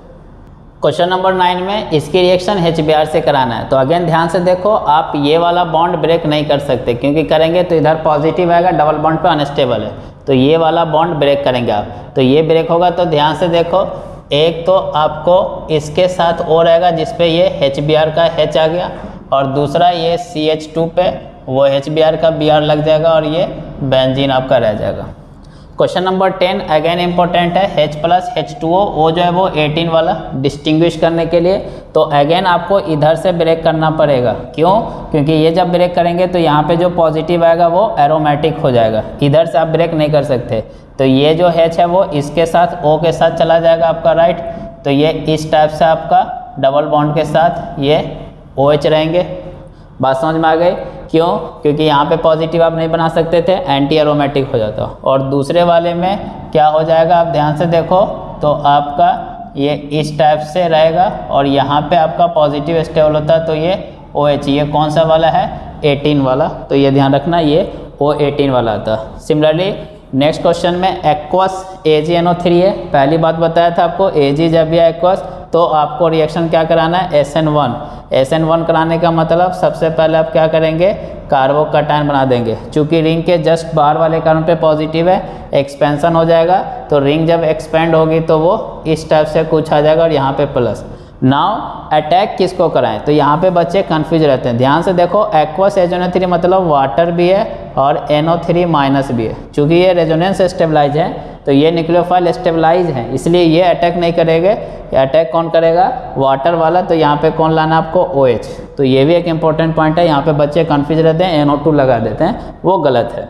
क्वेश्चन नंबर 9 में इसकी रिएक्शन HBr से कराना है। तो अगेन ध्यान से देखो, आप ये वाला बॉन्ड ब्रेक नहीं कर सकते, क्योंकि करेंगे तो इधर पॉजिटिव आएगा, डबल बॉन्ड पे अनस्टेबल है, तो ये वाला बॉन्ड ब्रेक करेंगे आप। तो ये ब्रेक होगा तो ध्यान से देखो, एक तो आपको इसके साथ और रहेगा जिसपे ये HBr का H आ गया, और दूसरा ये CH2 पे वो HBr का Br लग जाएगा और ये बेंजीन आपका रह जाएगा। क्वेश्चन नंबर 10 अगेन इंपॉर्टेंट है, H प्लस H2O, वो जो है वो 18 वाला डिस्टिंग्विश करने के लिए। तो अगेन आपको इधर से ब्रेक करना पड़ेगा, क्यों, क्योंकि ये जब ब्रेक करेंगे तो यहाँ पे जो पॉजिटिव आएगा वो एरोमेटिक हो जाएगा, इधर से आप ब्रेक नहीं कर सकते। तो ये जो H है वो इसके साथ O के साथ चला जाएगा आपका, राइट। तो ये इस टाइप से आपका डबल बॉन्ड के साथ ये OH रहेंगे। बात समझ में आ गई, क्यों, क्योंकि यहाँ पे पॉजिटिव आप नहीं बना सकते थे, एंटी एरोमेटिक हो जाता। और दूसरे वाले में क्या हो जाएगा, आप ध्यान से देखो तो आपका ये इस टाइप से रहेगा, और यहाँ पे आपका पॉजिटिव स्टेबल होता है तो ये OH, ये कौन सा वाला है, 18 वाला, तो ये ध्यान रखना ये O18 वाला आता। सिमिलरली नेक्स्ट क्वेश्चन में एक्वस AgNO3 है। पहली बात बताया था आपको, Ag जब भी एक्वस तो आपको रिएक्शन क्या कराना है, SN1। SN1 कराने का मतलब सबसे पहले आप क्या करेंगे, कार्बोकैटायन बना देंगे। चूंकि रिंग के जस्ट बाहर वाले कार्बन पे पॉजिटिव है, एक्सपेंशन हो जाएगा, तो रिंग जब एक्सपेंड होगी तो वो इस टाइप से कुछ आ जाएगा और यहाँ पे प्लस। नाउ अटैक किसको कराएं, तो यहाँ पे बच्चे कंफ्यूज रहते हैं। ध्यान से देखो, एक्वस HNO3 मतलब वाटर भी है और NO3 माइनस भी है। चूँकि ये रेजोनेंस स्टेबलाइज है तो ये न्यूक्लियोफाइल स्टेबलाइज है, इसलिए ये अटैक नहीं करेंगे। अटैक कौन करेगा, वाटर वाला। तो यहाँ पे कौन लाना आपको, OH। तो ये भी एक इंपॉर्टेंट पॉइंट है, यहाँ पे बच्चे कंफ्यूज रहते हैं, NO2 लगा देते हैं, वो गलत है।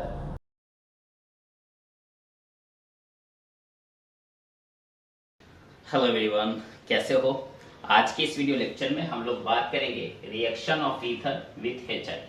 हेलो एवरीवन, कैसे हो। आज के इस वीडियो लेक्चर में हम लोग बात करेंगे reaction of ether with HI।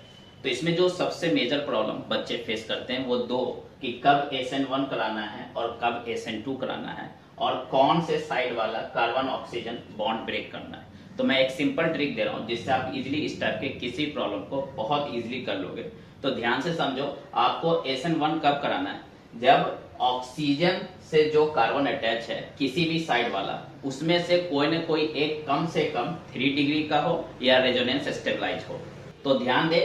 तो इसमें जो सबसे मेजर प्रॉब्लम बच्चे फेस करते हैं वो दो, कि कब SN1 कराना है और कब SN2 कराना है, और कौन से साइड वाला कार्बन ऑक्सीजन बॉन्ड ब्रेक करना है। तो मैं एक सिंपल ट्रिक दे रहा हूँ जिससे आप इजीली इस टाइप के किसी प्रॉब्लम को बहुत इजीली कर लोगे। तो ध्यान से समझो, आपको SN1 कब कराना है, जब ऑक्सीजन से जो कार्बन अटैच है किसी भी साइड वाला, उसमें से कोई न कोई एक कम से कम 3 डिग्री का हो या रेजोनेंस स्टेबलाइज हो। तो ध्यान दे,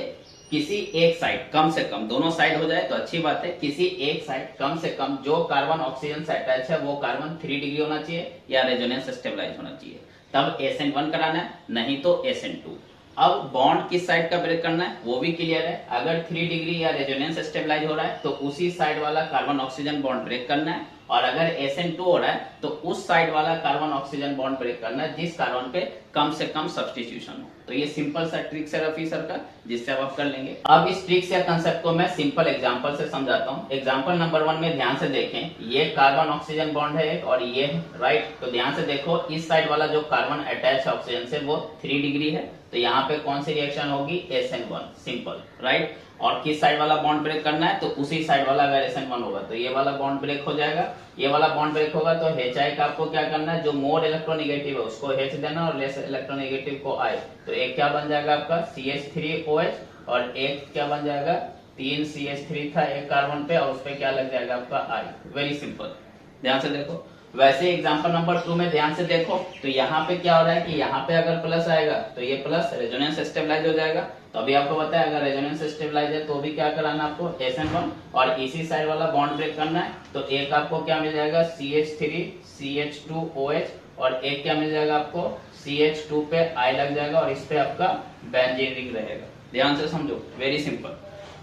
किसी एक साइड कम से कम, दोनों साइड हो जाए तो अच्छी बात है, किसी एक साइड कम से कम जो कार्बन ऑक्सीजन से अटैच है वो कार्बन 3 डिग्री होना चाहिए या रेजोनेंस स्टेबलाइज होना चाहिए, तब SN1 कराना है, नहीं तो SN2। अब बॉन्ड किस साइड का ब्रेक करना है वो भी क्लियर है। अगर 3 डिग्री या रेजोनेंस स्टेबलाइज हो रहा है तो उसी साइड वाला कार्बन ऑक्सीजन बॉन्ड ब्रेक करना है, और अगर SN2 हो रहा है तो उस साइड वाला कार्बन ऑक्सीजन बॉन्ड ब्रेक करना है जिस कार्बन पे कम से कम सब्स्टिट्यूशन हो। तो ये सिंपल सा ट्रिक्स है रफी सर का, जिससे अब आप कर लेंगे। अब इस ट्रिक्स या कंसेप्ट को मैं सिंपल एग्जांपल से समझाता हूँ। एग्जांपल नंबर 1 में ध्यान से देखें, ये कार्बन ऑक्सीजन बॉन्ड है और ये है, राइट। तो ध्यान से देखो, इस साइड वाला जो कार्बन अटैच है ऑक्सीजन से वो 3 डिग्री है, तो यहाँ पे कौन सी रिएक्शन होगी, SN1, सिंपल, राइट। और किस साइड वाला बॉन्ड ब्रेक करना है, तो उसी साइड वाला अगर SN1 होगा तो ये वाला बॉन्ड ब्रेक हो जाएगा। ये वाला बॉन्ड ब्रेक होगा तो HI का आपको क्या करना है, जो मोर इलेक्ट्रोनेगेटिव है उसको H देना और लेस इलेक्ट्रोनेगेटिव को I। तो एक क्या बन जाएगा आपका CH3OH, और एक क्या बन जाएगा, 3 CH3 था एक कार्बन पे और उस पे क्या लग जाएगा आपका I। वेरी सिंपल, ध्यान से देखो। वैसे एग्जांपल नंबर 2 में ध्यान से देखो, तो यहाँ पे क्या हो रहा है कि यहाँ पे अगर प्लस आएगा तो ये प्लस रेजोनेंस स्टेबलाइज हो जाएगा। तो अभी आपको पता है अगर रेजोनेंस स्टेबलाइज है तो भी क्या कराना आपको, SN1, और इसी साइड वाला बॉन्ड ब्रेक करना है। तो एक आपको क्या मिल जाएगा, CH3 CH2OH, और एक क्या मिल जाएगा आपको, CH2 पे I लग जाएगा और इस पे आपका बेंजीन रिंग रहेगा। ध्यान से समझो, वेरी सिंपल।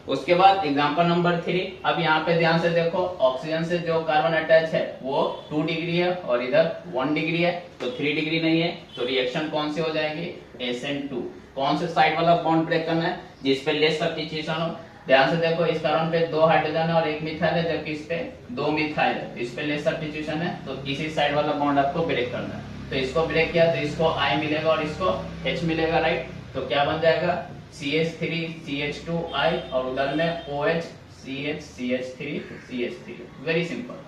उसके बाद एग्जांपल नंबर 3, अब यहाँ पे ध्यान से देखो, ऑक्सीजन से जो कार्बन अटैच है वो 2 डिग्री है और इधर 1 डिग्री है, तो 3 डिग्री नहीं है, तो रिएक्शन कौन सी हो जाएगी, SN2। कौन से साइड वाला बॉन्ड ब्रेक करना है, जिसपे लेस सब्स्टिट्यूशन हो। ध्यान से देखो, इस कार्बन पे 2 हाइड्रोजन है और 1 मिथाइल है, जबकि इस पे 2 मिथाइल है, इस पे लेस सब्स्टिट्यूशन है, तो इसी साइड वाला बॉन्ड आपको ब्रेक करना है। तो इसको ब्रेक किया तो इसको I मिलेगा और इसको H मिलेगा, राइट। तो क्या बन जाएगा, CH3 CH2I और उधर में OH CH CH3 CH3। Very simple.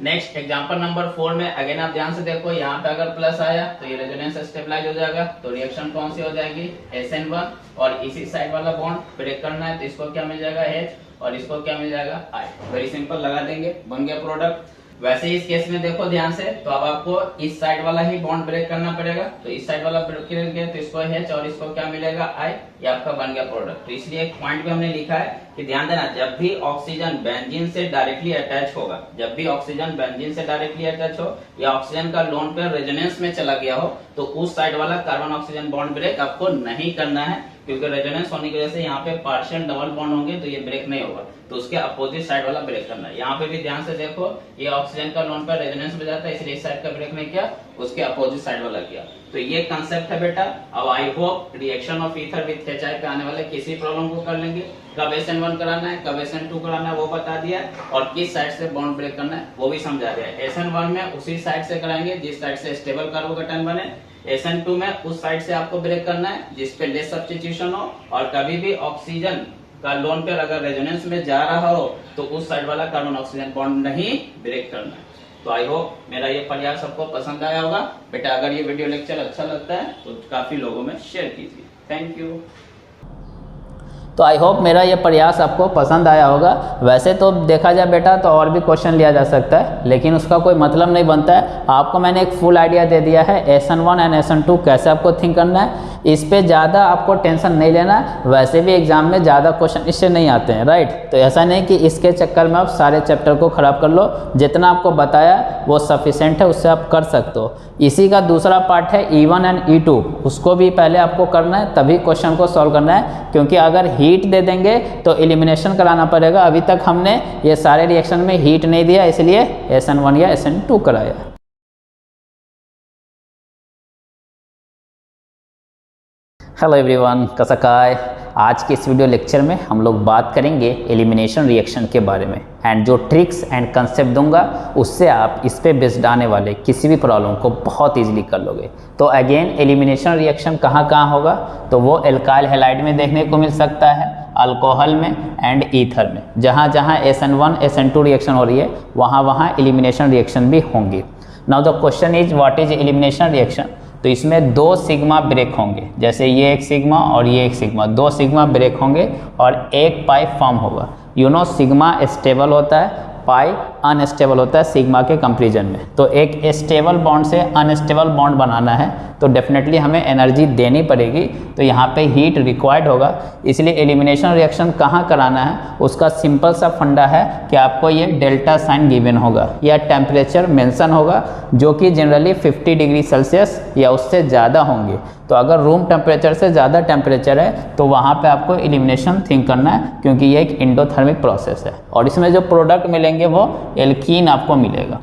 Next example number 4 में अगेन आप ध्यान से देखो, यहाँ पे अगर प्लस आया तो ये रेजोनेंस स्टेबलाइज हो जाएगा, तो रिएक्शन कौन सी हो जाएगी, SN1 और इसी साइड वाला बॉन्ड ब्रेक करना है, तो इसको क्या मिल जाएगा, H और इसको क्या मिल जाएगा, I। वेरी सिंपल, लगा देंगे, बन गया प्रोडक्ट। वैसे इस केस में देखो ध्यान से, तो अब आपको इस साइड वाला ही बॉन्ड ब्रेक करना पड़ेगा, तो इस साइड वाला ब्रेक करेंगे तो इसको H और इसको क्या मिलेगा, I। ये आपका बन गया प्रोडक्ट। तो इसलिए एक पॉइंट पे हमने लिखा है कि ध्यान देना, जब भी ऑक्सीजन बेंजीन से डायरेक्टली अटैच होगा, जब भी ऑक्सीजन बेंजीन से डायरेक्टली अटैच हो या ऑक्सीजन का लोन पेयर रेजोनेंस में चला गया हो, तो उस साइड वाला कार्बन ऑक्सीजन बॉन्ड ब्रेक आपको नहीं करना है, क्योंकि रेजोनेंस होने की वजह से यहाँ पे पार्शियल डबल बॉन्ड होंगे, तो ये ब्रेक नहीं होगा, तो उसके अपोजिट साइड वाला ब्रेक करना है। यहाँ पे भी ध्यान से देखो, ये ऑक्सीजन का लोन पेयर रेजोनेंस में जाता है, इसलिए इस साइड का ब्रेक नहीं किया, उसके अपोजिट साइड वाला किया। तो ये कंसेप्ट है बेटा। अब I hope reaction of ether with HI पे आने वाले किसी प्रॉब्लम को कर लेंगे। कब SN1 कराना है, कब SN2 कराना है वो बता दिया, और किस साइड से बॉन्ड ब्रेक करना है वो भी समझा दिया है। SN1 में उसी साइड से कराएंगे जिस साइड से स्टेबल कार्बोकेटायन बने, SN2 में उस साइड से आपको ब्रेक करना है जिस पे लेस सब्स्टिट्यूशन हो, और कभी भी ऑक्सीजन का लोन पेयर अगर रेजोनेंस में जा रहा हो तो उस साइड वाला कार्बन ऑक्सीजन बॉन्ड नहीं ब्रेक करना है। तो आई होप मेरा ये प्रयास सबको पसंद आया होगा बेटा। अगर ये वीडियो लेक्चर अच्छा लगता है तो काफी लोगों में शेयर कीजिए। Thank you. तो आई होप मेरा ये प्रयास आपको पसंद आया होगा। वैसे तो देखा जाए बेटा तो और भी क्वेश्चन लिया जा सकता है, लेकिन उसका कोई मतलब नहीं बनता है। आपको मैंने एक फुल आइडिया दे दिया है SN1 एंड SN2 कैसे आपको थिंक करना है, इस पे ज़्यादा आपको टेंशन नहीं लेना। वैसे भी एग्जाम में ज़्यादा क्वेश्चन इससे नहीं आते हैं, राइट। तो ऐसा नहीं कि इसके चक्कर में आप सारे चैप्टर को ख़राब कर लो, जितना आपको बताया वो सफिशेंट है, उससे आप कर सकते हो। इसी का दूसरा पार्ट है E1 एंड E2, उसको भी पहले आपको करना है, तभी क्वेश्चन को सॉल्व करना है, क्योंकि अगर हीट दे देंगे तो एलिमिनेशन कराना पड़ेगा। अभी तक हमने ये सारे रिएक्शन में हीट नहीं दिया, इसलिए SN1 या SN2 कराया। हेलो एवरीवन, कैसा है? आज के इस वीडियो लेक्चर में हम लोग बात करेंगे एलिमिनेशन रिएक्शन के बारे में, एंड जो ट्रिक्स एंड कंसेप्ट दूंगा उससे आप इस पे बेस्ड आने वाले किसी भी प्रॉब्लम को बहुत इजीली कर लोगे। तो अगेन एलिमिनेशन रिएक्शन कहाँ कहाँ होगा, तो वो एल्काइल हैलाइड में देखने को मिल सकता है, अल्कोहल में एंड ईथर में। जहाँ जहाँ SN1 SN2 रिएक्शन हो रही है वहाँ वहाँ एलिमिनेशन रिएक्शन भी होंगे। Now the question is what is elimination reaction. तो इसमें 2 सिग्मा ब्रेक होंगे, जैसे ये एक सिग्मा और ये एक सिग्मा, 2 सिग्मा ब्रेक होंगे और एक पाई फॉर्म होगा। यू नो सिग्मा स्टेबल होता है, पाई अनस्टेबल होता है सिग्मा के कंपैरिजन में। तो एक स्टेबल बॉन्ड से अनस्टेबल बॉन्ड बनाना है तो डेफिनेटली हमें एनर्जी देनी पड़ेगी, तो यहाँ पे हीट रिक्वायर्ड होगा। इसलिए एलिमिनेशन रिएक्शन कहाँ कराना है, उसका सिंपल सा फंडा है कि आपको ये डेल्टा साइन गिवन होगा या टेम्परेचर मेंशन होगा, जो कि जनरली 50 डिग्री सेल्सियस या उससे ज़्यादा होंगे। तो अगर रूम टेम्परेचर से ज़्यादा टेम्परेचर है तो वहाँ पे आपको एलिमिनेशन थिंक करना है, क्योंकि ये एक इंडोथर्मिक प्रोसेस है और इसमें जो प्रोडक्ट मिलेंगे वो एल्कीन आपको मिलेगा।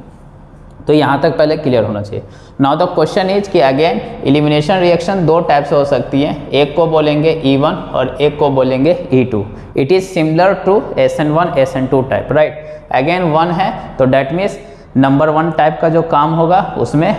तो यहाँ तक पहले क्लियर होना चाहिए। नाउ द क्वेश्चन इज कि अगेन एलिमिनेशन रिएक्शन 2 टाइप से हो सकती है, एक को बोलेंगे E1 और एक को बोलेंगे E2। It is similar to SN1 SN2 type, right. Again 1 है तो डैट मीन्स नंबर 1 टाइप का जो काम होगा उसमें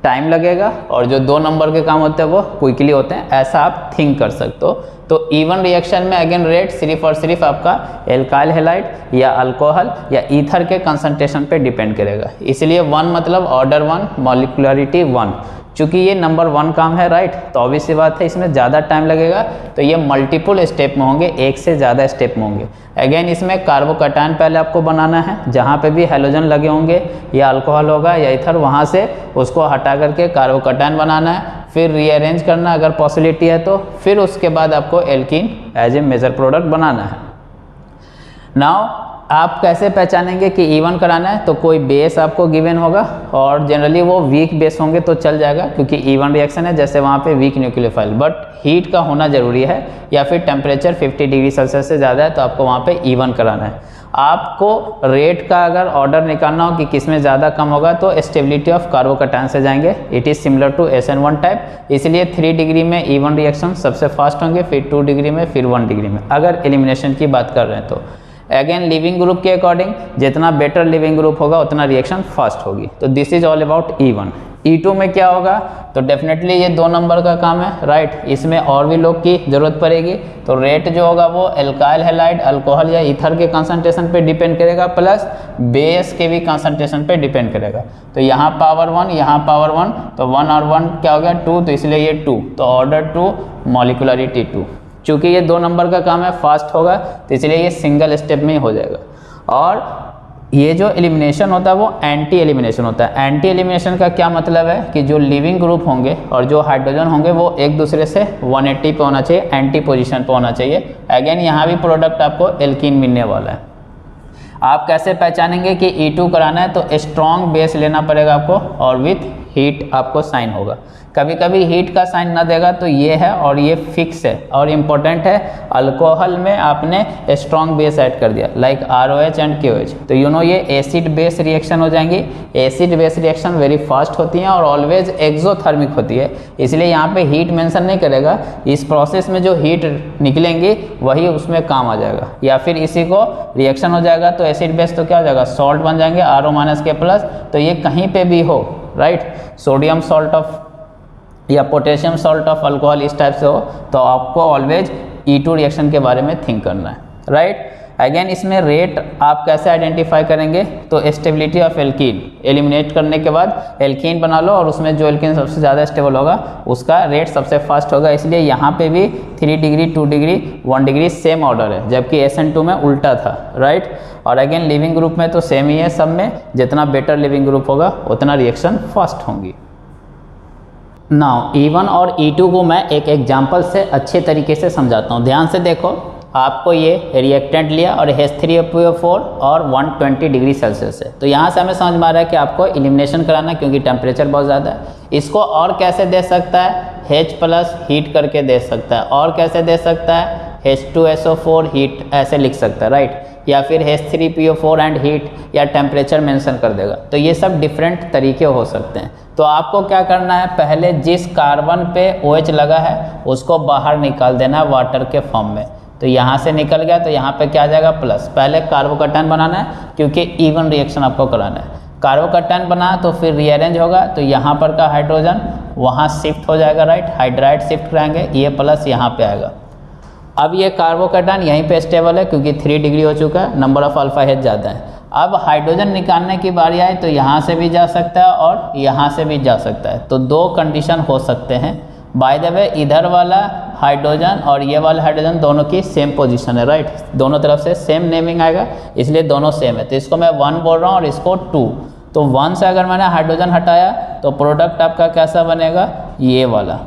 टाइम लगेगा, और जो 2 नंबर के काम होते हैं वो क्विकली होते हैं, ऐसा आप थिंक कर सकते हो। तो E1 रिएक्शन में अगेन रेट सिर्फ और सिर्फ आपका एल्काइल हैलाइड या अल्कोहल या ईथर के कंसंट्रेशन पे डिपेंड करेगा। इसलिए 1 मतलब ऑर्डर 1 मॉलिक्युलरिटी 1। चूँकि ये नंबर 1 काम है, राइट, तो ऑब्वियस सी बात है इसमें ज़्यादा टाइम लगेगा, तो ये मल्टीपल स्टेप में होंगे, एक से ज़्यादा स्टेप में होंगे। अगेन इसमें कार्बोकैटायन पहले आपको बनाना है, जहाँ पे भी हैलोजन लगे होंगे या अल्कोहल होगा या ईथर, वहाँ से उसको हटा करके कार्बोकैटायन बनाना है, फिर रीअरेंज करना अगर पॉसिबिलिटी है तो, फिर उसके बाद आपको alkene as a major product बनाना है। नाउ आप कैसे पहचानेंगे कि इवन कराना है? तो कोई बेस आपको गिवन होगा और जनरली वो वीक बेस होंगे तो चल जाएगा, क्योंकि इवन रिएक्शन है, जैसे वहाँ पे वीक न्यूक्लियोफाइल, बट हीट का होना जरूरी है, या फिर टेम्परेचर 50 डिग्री सेल्सियस से ज़्यादा है तो आपको वहाँ पे इवन कराना है। आपको रेट का अगर ऑर्डर निकालना हो कि किस में ज़्यादा कम होगा तो स्टेबिलिटी ऑफ कार्बोकैटायन से जाएंगे। It is similar to SN1 type, इसलिए 3 डिग्री में इवन रिएक्शन सबसे फास्ट होंगे, फिर 2 डिग्री में, फिर 1 डिग्री में, अगर एलिमिनेशन की बात कर रहे हैं तो। अगेन लिविंग ग्रुप के अकॉर्डिंग जितना बेटर लिविंग ग्रुप होगा उतना रिएक्शन फास्ट होगी। तो this is all about E1। E2 में क्या होगा? तो डेफिनेटली ये 2 नंबर का काम है, राइट। इसमें और भी लोग की जरूरत पड़ेगी, तो रेट जो होगा वो एल्काइल हैलाइड, अल्कोहल या ईथर के कंसंट्रेशन पे डिपेंड करेगा, प्लस बेस के भी कंसंट्रेशन पे डिपेंड करेगा। तो यहाँ पावर 1, यहाँ पावर 1, तो 1 और 1 क्या हो गया 2, तो इसलिए ये 2, तो ऑर्डर 2, मॉलिकुलरिटी 2। चूँकि ये 2 नंबर का काम है, फास्ट होगा, तो इसलिए ये सिंगल स्टेप में ही हो जाएगा। और ये जो एलिमिनेशन होता है वो एंटी एलिमिनेशन होता है। एंटी एलिमिनेशन का क्या मतलब है कि जो लिविंग ग्रुप होंगे और जो हाइड्रोजन होंगे वो एक दूसरे से 180 पे होना चाहिए, एंटी पोजीशन पे होना चाहिए। अगेन यहाँ भी प्रोडक्ट आपको एल्कीन मिलने वाला है। आप कैसे पहचानेंगे कि E2 कराना है? तो स्ट्रॉन्ग बेस लेना पड़ेगा आपको और विथ हीट आपको साइन होगा। कभी कभी हीट का साइन ना देगा तो ये है और ये फिक्स है। और इम्पोर्टेंट है, अल्कोहल में आपने स्ट्रॉन्ग बेस ऐड कर दिया लाइक ROH एंड KOH, तो यू नो ये एसिड बेस रिएक्शन हो जाएंगी। Acid base reaction very fast होती हैं और ऑलवेज एक्सोथर्मिक होती है, इसलिए यहाँ पे हीट मेंशन नहीं करेगा। इस प्रोसेस में जो हीट निकलेंगी वही उसमें काम आ जाएगा, या फिर इसी को रिएक्शन हो जाएगा तो एसिड बेस तो क्या हो जाएगा, सॉल्ट बन जाएंगे RO- K+। तो ये कहीं पे भी हो, राइट, सोडियम सॉल्ट ऑफ या पोटेशियम सॉल्ट ऑफ अल्कोहल इस टाइप से हो, तो आपको ऑलवेज E2 रिएक्शन के बारे में थिंक करना है, राइट। अगेन इसमें रेट आप कैसे आइडेंटिफाई करेंगे? तो स्टेबिलिटी ऑफ एल्कीन एलिमिनेट करने के बाद एल्कीन बना लो और उसमें जो एल्कीन सबसे ज़्यादा स्टेबल होगा उसका रेट सबसे फास्ट होगा। इसलिए यहाँ पे भी 3 degree, 2 degree, 1 degree same order है, जबकि SN2 में उल्टा था, राइट। और अगेन लिविंग ग्रुप में तो सेम ही है सब में, जितना बेटर लिविंग ग्रुप होगा उतना रिएक्शन फास्ट होंगी। नाउ E1 और E2 को मैं एक एग्जांपल से अच्छे तरीके से समझाता हूँ। ध्यान से देखो, आपको ये रिएक्टेंट लिया और H3PO4 और 120 डिग्री सेल्सियस है, तो यहाँ से हमें समझ में आ रहा है कि आपको एलिमिनेशन कराना है क्योंकि टेम्परेचर बहुत ज़्यादा है। इसको और कैसे दे सकता है? H+ हीट करके दे सकता है। और कैसे दे सकता है? H2SO4 हीट ऐसे लिख सकता है, राइट, या फिर H3PO4 एंड हीट, या टेम्परेचर मेंशन कर देगा। तो ये सब डिफरेंट तरीके हो सकते हैं। तो आपको क्या करना है, पहले जिस कार्बन पे OH लगा है उसको बाहर निकाल देना है वाटर के फॉर्म में। तो यहाँ से निकल गया तो यहाँ पे क्या आ जाएगा प्लस। पहले कार्बोकैटायन बनाना है क्योंकि इवन रिएक्शन आपको कराना है। कार्बोकैटायन बना तो फिर रीअरेंज होगा, तो यहाँ पर का हाइड्रोजन वहाँ शिफ्ट हो जाएगा, राइट, हाइड्राइड शिफ्ट कराएंगे, ये प्लस यहाँ पे आएगा। अब ये कार्बोकैटायन यहीं पे स्टेबल है क्योंकि 3 डिग्री हो चुका है, नंबर ऑफ अल्फा H ज़्यादा है। अब हाइड्रोजन निकालने की बारी आए तो यहाँ से भी जा सकता है और यहाँ से भी जा सकता है, तो 2 कंडीशन हो सकते हैं। बाय द वे इधर वाला हाइड्रोजन और ये वाला हाइड्रोजन दोनों की सेम पोजीशन है, राइट, दोनों तरफ से सेम नेमिंग आएगा, इसलिए दोनों सेम है। तो इसको मैं 1 बोल रहा हूँ और इसको 2। तो 1 से अगर मैंने हाइड्रोजन हटाया तो प्रोडक्ट आपका कैसा बनेगा, ये वाला।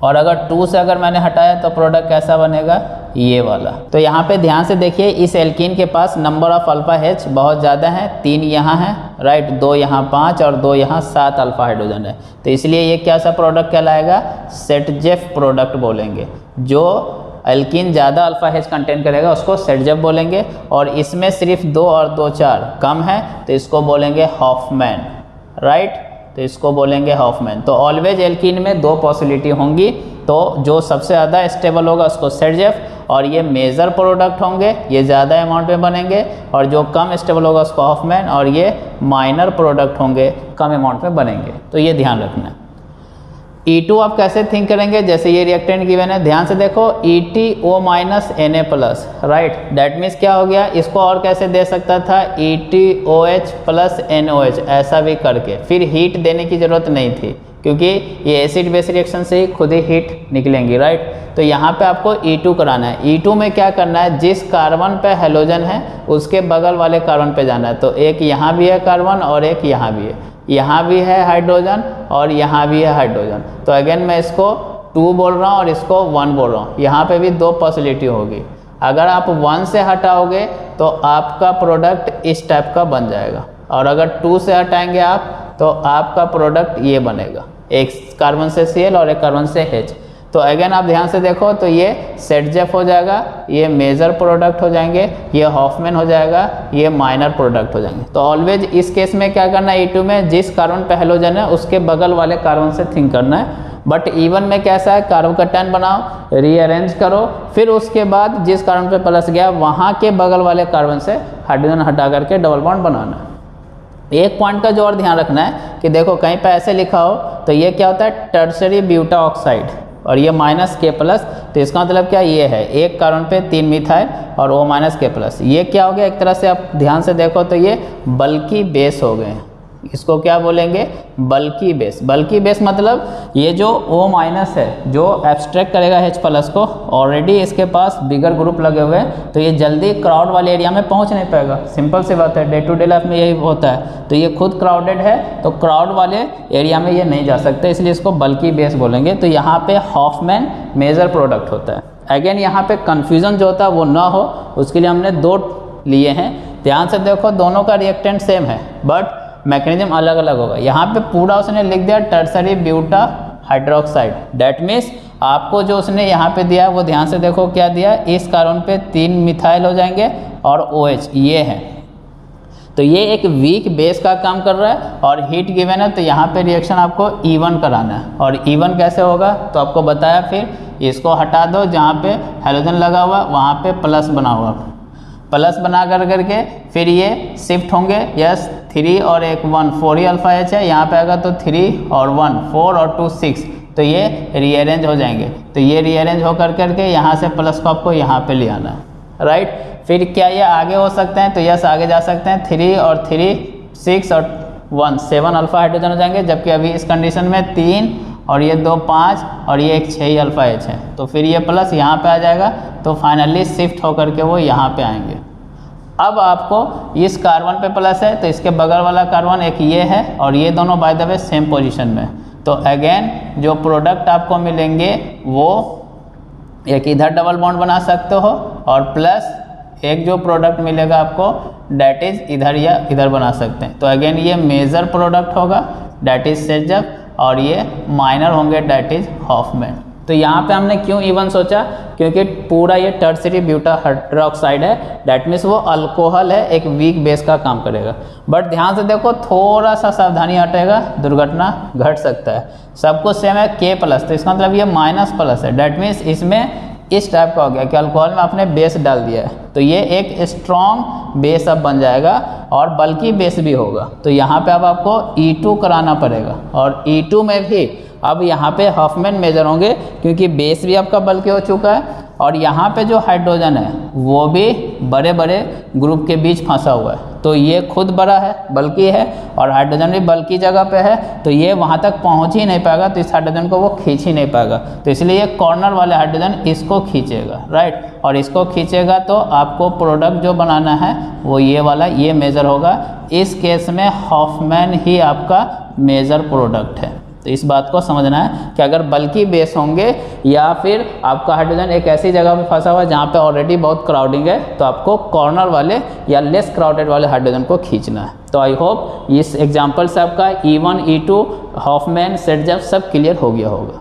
और अगर 2 से अगर मैंने हटाया तो प्रोडक्ट कैसा बनेगा, ये वाला। तो यहाँ पे ध्यान से देखिए, इस एल्कीन के पास नंबर ऑफ अल्फा H बहुत ज़्यादा है, 3 यहाँ है, राइट, 2 यहाँ 5 और 2 यहाँ 7 अल्फा हाइड्रोजन है। तो इसलिए ये क्या सा प्रोडक्ट कहलाएगा, सेटजेफ प्रोडक्ट बोलेंगे। जो एल्कीन ज़्यादा अल्फा H कंटेन करेगा उसको सेटजेफ बोलेंगे, और इसमें सिर्फ 2 और 2 4 कम है तो इसको बोलेंगे हॉफमैन, राइट, तो इसको बोलेंगे हॉफमैन। तो ऑलवेज एल्कीन में 2 पॉसिबिलिटी होंगी, तो जो सबसे ज़्यादा स्टेबल होगा उसको सेटजेफ, और ये मेजर प्रोडक्ट होंगे, ये ज़्यादा अमाउंट में बनेंगे, और जो कम स्टेबल होगा उसको हॉफमैन, और ये माइनर प्रोडक्ट होंगे, कम अमाउंट में बनेंगे। तो ये ध्यान रखना। E2 आप कैसे थिंक करेंगे, जैसे ये रिएक्टेंट गिवन है, ध्यान से देखो, ETO-Na+, राइट, दैट मीन्स क्या हो गया, इसको और कैसे दे सकता था, ETOH + NOH ऐसा भी करके, फिर हीट देने की ज़रूरत नहीं थी क्योंकि ये एसिड बेस रिएक्शन से ही खुद ही हीट निकलेंगी, राइट। तो यहाँ पे आपको E2 कराना है। E2 में क्या करना है, जिस कार्बन पे हैलोजन है उसके बगल वाले कार्बन पे जाना है। तो एक यहाँ भी है कार्बन और एक यहाँ भी है, यहाँ भी है हाइड्रोजन और यहाँ भी है हाइड्रोजन। तो अगेन मैं इसको 2 बोल रहा हूँ और इसको 1 बोल रहा हूँ, यहाँ पे भी 2 पॉसिबिलिटी होगी। अगर आप 1 से हटाओगे तो आपका प्रोडक्ट इस टाइप का बन जाएगा, और अगर 2 से हटाएंगे आप तो आपका प्रोडक्ट ये बनेगा, एक कार्बन से Cl और एक कार्बन से H। तो अगेन आप ध्यान से देखो तो ये सेटजेफ हो जाएगा, ये मेजर प्रोडक्ट हो जाएंगे, ये हॉफमैन हो जाएगा, ये माइनर प्रोडक्ट हो जाएंगे। तो ऑलवेज इस केस में क्या करना है, E2 में जिस कार्बन पे हेलोजन है उसके बगल वाले कार्बन से थिंक करना है। बट इवन में कैसा है, कार्बन का 10 बनाओ, रीअरेंज करो, फिर उसके बाद जिस कार्बन पे प्लस गया वहाँ के बगल वाले कार्बन से हाइड्रोजन हटा करके डबल बॉन्ड बनाना है। एक पॉइंट का जो और ध्यान रखना है कि देखो कहीं पे ऐसे लिखा हो तो ये क्या होता है, टर्शरी ब्यूटा ऑक्साइड, और ये -K+, तो इसका मतलब क्या, ये है एक कार्बन पे 3 मिथाइल और O-K+। ये क्या हो गया, एक तरह से आप ध्यान से देखो तो ये बल्कि बेस हो गए। इसको क्या बोलेंगे, बल्कि बेस। बल्कि बेस मतलब ये जो O- है जो एब्स्ट्रैक्ट करेगा H+ को, ऑलरेडी इसके पास बिगर ग्रुप लगे हुए हैं, तो ये जल्दी क्राउड वाले एरिया में पहुंच नहीं पाएगा। सिंपल सी बात है, डे टू डे लाइफ में यही होता है। तो ये खुद क्राउडेड है तो क्राउड वाले एरिया में ये नहीं जा सकते, इसलिए इसको बल्कि बेस बोलेंगे। तो यहाँ पे हॉफमैन मेजर प्रोडक्ट होता है। अगेन यहाँ पे कन्फ्यूजन जो होता है वो ना हो, उसके लिए हमने 2 लिए हैं। ध्यान से देखो दोनों का रिएक्टेंट सेम है बट मैकेनिज्म अलग अलग होगा। यहाँ पे पूरा उसने लिख दिया tertiary buta hydroxide, that means आपको जो उसने यहाँ पे दिया है वो ध्यान से देखो क्या दिया, इस कार्बन पे 3 मिथाइल हो जाएंगे और OH ये है। तो ये एक वीक बेस का काम कर रहा है और हीट गिवन है, तो यहाँ पे रिएक्शन आपको इवन कराना है। और इवन कैसे होगा तो आपको बताया, फिर इसको हटा दो, जहाँ पे हेलोजन लगा हुआ वहाँ पे प्लस बना हुआ, प्लस बना करके फिर ये शिफ्ट होंगे, यस 3 और 1 1 4 ही अल्फा H है, यहाँ पे आएगा तो 3 और 1 4 और 2 6, तो ये रीअरेंज हो जाएंगे। तो ये रीअरेंज हो करके यहाँ से प्लस को आपको यहाँ पे ले आना है, राइट। फिर क्या ये आगे हो सकते हैं, तो यस आगे जा सकते हैं, 3 और 3 6 और 1 7 अल्फा हाइड्रोजन हो जाएंगे, जबकि अभी इस कंडीशन में 3 और ये 2 5 और ये 1 6 ही अल्फा H है। तो फिर ये प्लस यहाँ पे आ जाएगा, तो फाइनली शिफ्ट होकर के वो यहाँ पे आएंगे। अब आपको इस कार्बन पे प्लस है तो इसके बगल वाला कार्बन एक ये है, और ये दोनों by the way same position में। तो अगेन जो प्रोडक्ट आपको मिलेंगे वो एक इधर डबल बॉन्ड बना सकते हो, और प्लस एक जो प्रोडक्ट मिलेगा आपको डैट इज इधर या इधर बना सकते हैं। तो अगेन ये मेजर प्रोडक्ट होगा डैट इज सेटजेफ, और ये माइनर होंगे डैट इज हॉफमैन। तो यहाँ पे हमने क्यों इवन सोचा, क्योंकि पूरा ये टर्सरी ब्यूटा हाइड्रोक्साइड है, डैट मीन्स वो अल्कोहल है, एक वीक बेस का काम करेगा। बट ध्यान से देखो थोड़ा सा सावधानी हटेगा, दुर्घटना घट सकता है। सब कुछ सेम है K+, तो इसका मतलब ये -+ है, डैट मीन्स इसमें इस टाइप का हो गया कि अल्कोहल में आपने बेस डाल दिया है, तो ये एक स्ट्रॉन्ग बेस अब बन जाएगा और बल्कि बेस भी होगा। तो यहाँ पे अब आपको E2 कराना पड़ेगा, और E2 में भी अब यहाँ पे हॉफमैन मेजर होंगे, क्योंकि बेस भी आपका बल्कि हो चुका है, और यहाँ पे जो हाइड्रोजन है वो भी बड़े बड़े ग्रुप के बीच फंसा हुआ है। तो ये खुद बड़ा है, बल्कि है, और हाइड्रोजन भी बल्कि जगह पे है, तो ये वहाँ तक पहुँच ही नहीं पाएगा, तो इस हाइड्रोजन को वो खींच ही नहीं पाएगा। तो इसलिए ये कॉर्नर वाले हाइड्रोजन इसको खींचेगा, राइट, और इसको खींचेगा तो आपको प्रोडक्ट जो बनाना है वो ये वाला ये मेजर होगा। इस केस में हॉफमैन ही आपका मेजर प्रोडक्ट है। तो इस बात को समझना है कि अगर बल्कि बेस होंगे या फिर आपका हाइड्रोजन एक ऐसी जगह पे फंसा हुआ है जहाँ पे ऑलरेडी बहुत क्राउडिंग है, तो आपको कॉर्नर वाले या लेस क्राउडेड वाले हाइड्रोजन को खींचना है। तो आई होप इस एग्जांपल से आपका E1 E2 हॉफमैन सेटजेफ सब क्लियर हो गया होगा।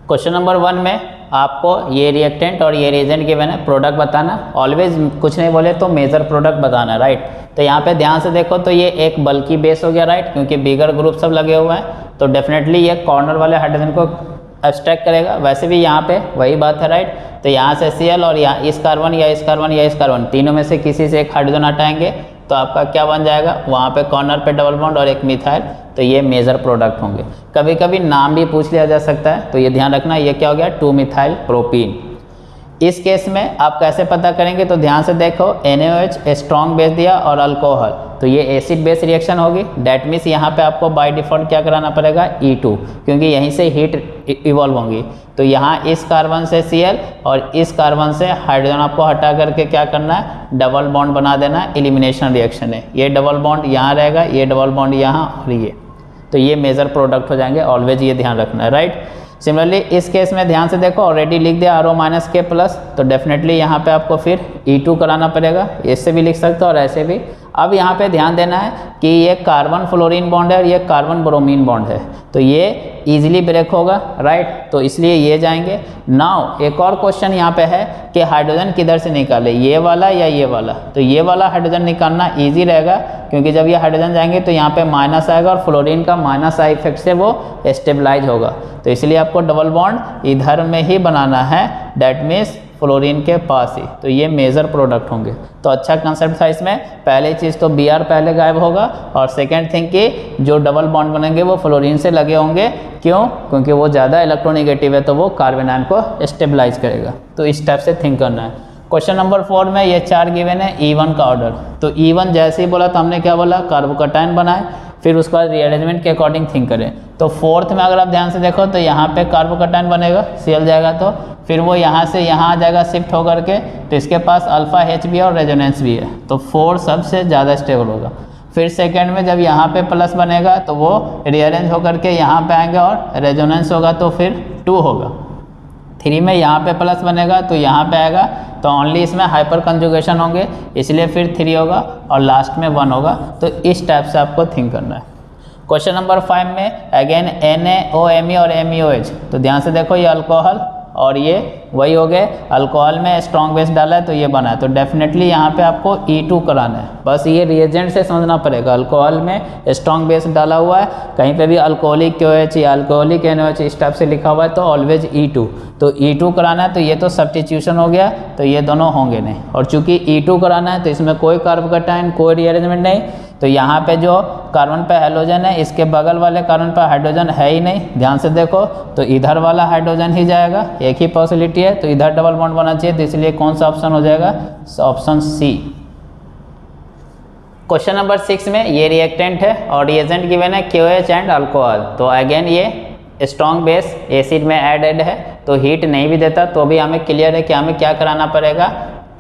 क्वेश्चन नंबर 1 में आपको ये रिएक्टेंट और ये रिएजेंट गिवन है, प्रोडक्ट बताना। ऑलवेज कुछ नहीं बोले तो मेजर प्रोडक्ट बताना, राइट। तो यहाँ पे ध्यान से देखो तो ये एक बल्कि बेस हो गया, राइट, क्योंकि बिगर ग्रुप सब लगे हुए हैं, तो डेफिनेटली ये कॉर्नर वाले हाइड्रोजन को एब्स्ट्रैक्ट करेगा। वैसे भी यहाँ पे वही बात है, राइट। तो यहाँ से Cl और यहाँ इस कार्बन या इस कार्बन या इस कार्बन तीनों में से किसी से एक हाइड्रोजन हटाएंगे तो आपका क्या बन जाएगा, वहाँ पे कॉर्नर पे डबल बॉन्ड और एक मिथाइल, तो ये मेजर प्रोडक्ट होंगे। कभी कभी नाम भी पूछ लिया जा सकता है, तो ये ध्यान रखना, ये क्या हो गया 2 मिथाइल प्रोपीन। इस केस में आप कैसे पता करेंगे, तो ध्यान से देखो NaOH स्ट्रॉन्ग बेस दिया और अल्कोहल, तो ये एसिड बेस रिएक्शन होगी। डैट मीन्स यहाँ पे आपको बाय डिफॉल्ट क्या कराना पड़ेगा E2, क्योंकि यहीं से हीट इवॉल्व होंगी। तो यहाँ इस कार्बन से Cl और इस कार्बन से हाइड्रोजन आपको हटा करके क्या करना है, डबल बॉन्ड बना देना है। एलिमिनेशन रिएक्शन है, ये डबल बॉन्ड यहाँ रहेगा, ये डबल बॉन्ड यहाँ और ये, तो ये मेजर प्रोडक्ट हो जाएंगे। ऑलवेज ये ध्यान रखना है, राइट। सिमिलरली इस केस में ध्यान से देखो, ऑलरेडी लिख दिया RO माइनस के प्लस, तो डेफिनेटली यहाँ पे आपको फिर E2 कराना पड़ेगा। इससे भी लिख सकते हो और ऐसे भी। अब यहाँ पे ध्यान देना है कि ये कार्बन फ्लोरीन बॉन्ड है और ये कार्बन ब्रोमीन बॉन्ड है, तो ये इजीली ब्रेक होगा, राइट, तो इसलिए ये जाएंगे। नाउ एक और क्वेश्चन यहाँ पे है कि हाइड्रोजन किधर से निकाले, ये वाला या ये वाला। तो ये वाला हाइड्रोजन निकालना ईजी रहेगा, क्योंकि जब ये हाइड्रोजन जाएंगे तो यहाँ पे माइनस आएगा और फ्लोरीन का माइनस आई इफेक्ट से वो स्टेबलाइज होगा। तो इसलिए आपको डबल बॉन्ड इधर में ही बनाना है, डैट मीन्स फ्लोरीन के पास ही। तो ये मेजर प्रोडक्ट होंगे। तो अच्छा कंसेप्ट था इसमें। पहली चीज़ तो Br पहले गायब होगा, और सेकेंड थिंग कि जो डबल बॉन्ड बनेंगे वो फ्लोरीन से लगे होंगे। क्यों? क्योंकि वो ज़्यादा इलेक्ट्रोनेगेटिव है, तो वो कार्बन आयन को स्टेबलाइज करेगा। तो इस टाइप से थिंक करना है। क्वेश्चन नंबर 4 में ये 4 गिवन है E1 का ऑर्डर। तो E1 जैसे ही बोला तो हमने क्या बोला, कार्बोकैटायन बनाए, फिर उसका रीअरेंजमेंट के अकॉर्डिंग थिंक करें। तो 4th में अगर आप ध्यान से देखो तो यहाँ पे कार्बोकैटायन बनेगा, Cl जाएगा, तो फिर वो यहाँ से यहाँ आ जाएगा शिफ्ट होकर के, तो इसके पास अल्फा H भी है और रेजोनेंस भी है, तो 4 सबसे ज़्यादा स्टेबल होगा। फिर सेकेंड में जब यहाँ पे प्लस बनेगा तो वो रीअरेंज होकर के यहाँ पे आएंगे और रेजोनेंस होगा, तो फिर 2 होगा। 3 में यहाँ पे प्लस बनेगा तो यहाँ पे आएगा, तो ओनली इसमें हाइपर कंजुगेशन होंगे, इसलिए फिर 3 होगा और लास्ट में 1 होगा। तो इस टाइप से आपको थिंक करना है। क्वेश्चन नंबर 5 में अगेन NaOMe और MeOH। तो ध्यान से देखो, ये अल्कोहल और ये वही हो गए। अल्कोहल में स्ट्रॉन्ग बेस डाला है तो ये बना है, तो डेफिनेटली यहाँ पे आपको E2 कराना है। बस ये रिएजेंट से समझना पड़ेगा। अल्कोहल में स्ट्रॉन्ग बेस डाला हुआ है, कहीं पे भी अल्कोहलिक OH या अल्कोहलिक NaOH इस टाइप से लिखा हुआ है तो ऑलवेज E2। तो E2 कराना है, तो ये तो सब्स्टिट्यूशन हो गया, तो ये दोनों होंगे नहीं। और चूंकि E2 कराना है तो इसमें कोई कार्बोकैटायन, कोई रीअरेंजमेंट नहीं, तो यहाँ पे जो कार्बन पे हाइड्रोजन है, इसके बगल वाले कार्बन पे हाइड्रोजन है ही नहीं। ध्यान से देखो, तो इधर वाला हाइड्रोजन ही जाएगा, एक ही पॉसिबिलिटी है, तो इधर डबल बॉन्ड बनना चाहिए, तो इसलिए कौन सा ऑप्शन हो जाएगा, ऑप्शन सी। क्वेश्चन नंबर 6 में ये रिएक्टेंट है और रिएजेंट गिवन है KOH एंड अल्कोहल। तो अगेन ये स्ट्रॉन्ग बेस एसिड में एडेड है, तो हीट नहीं भी देता, तो भी हमें क्लियर है कि हमें क्या कराना पड़ेगा,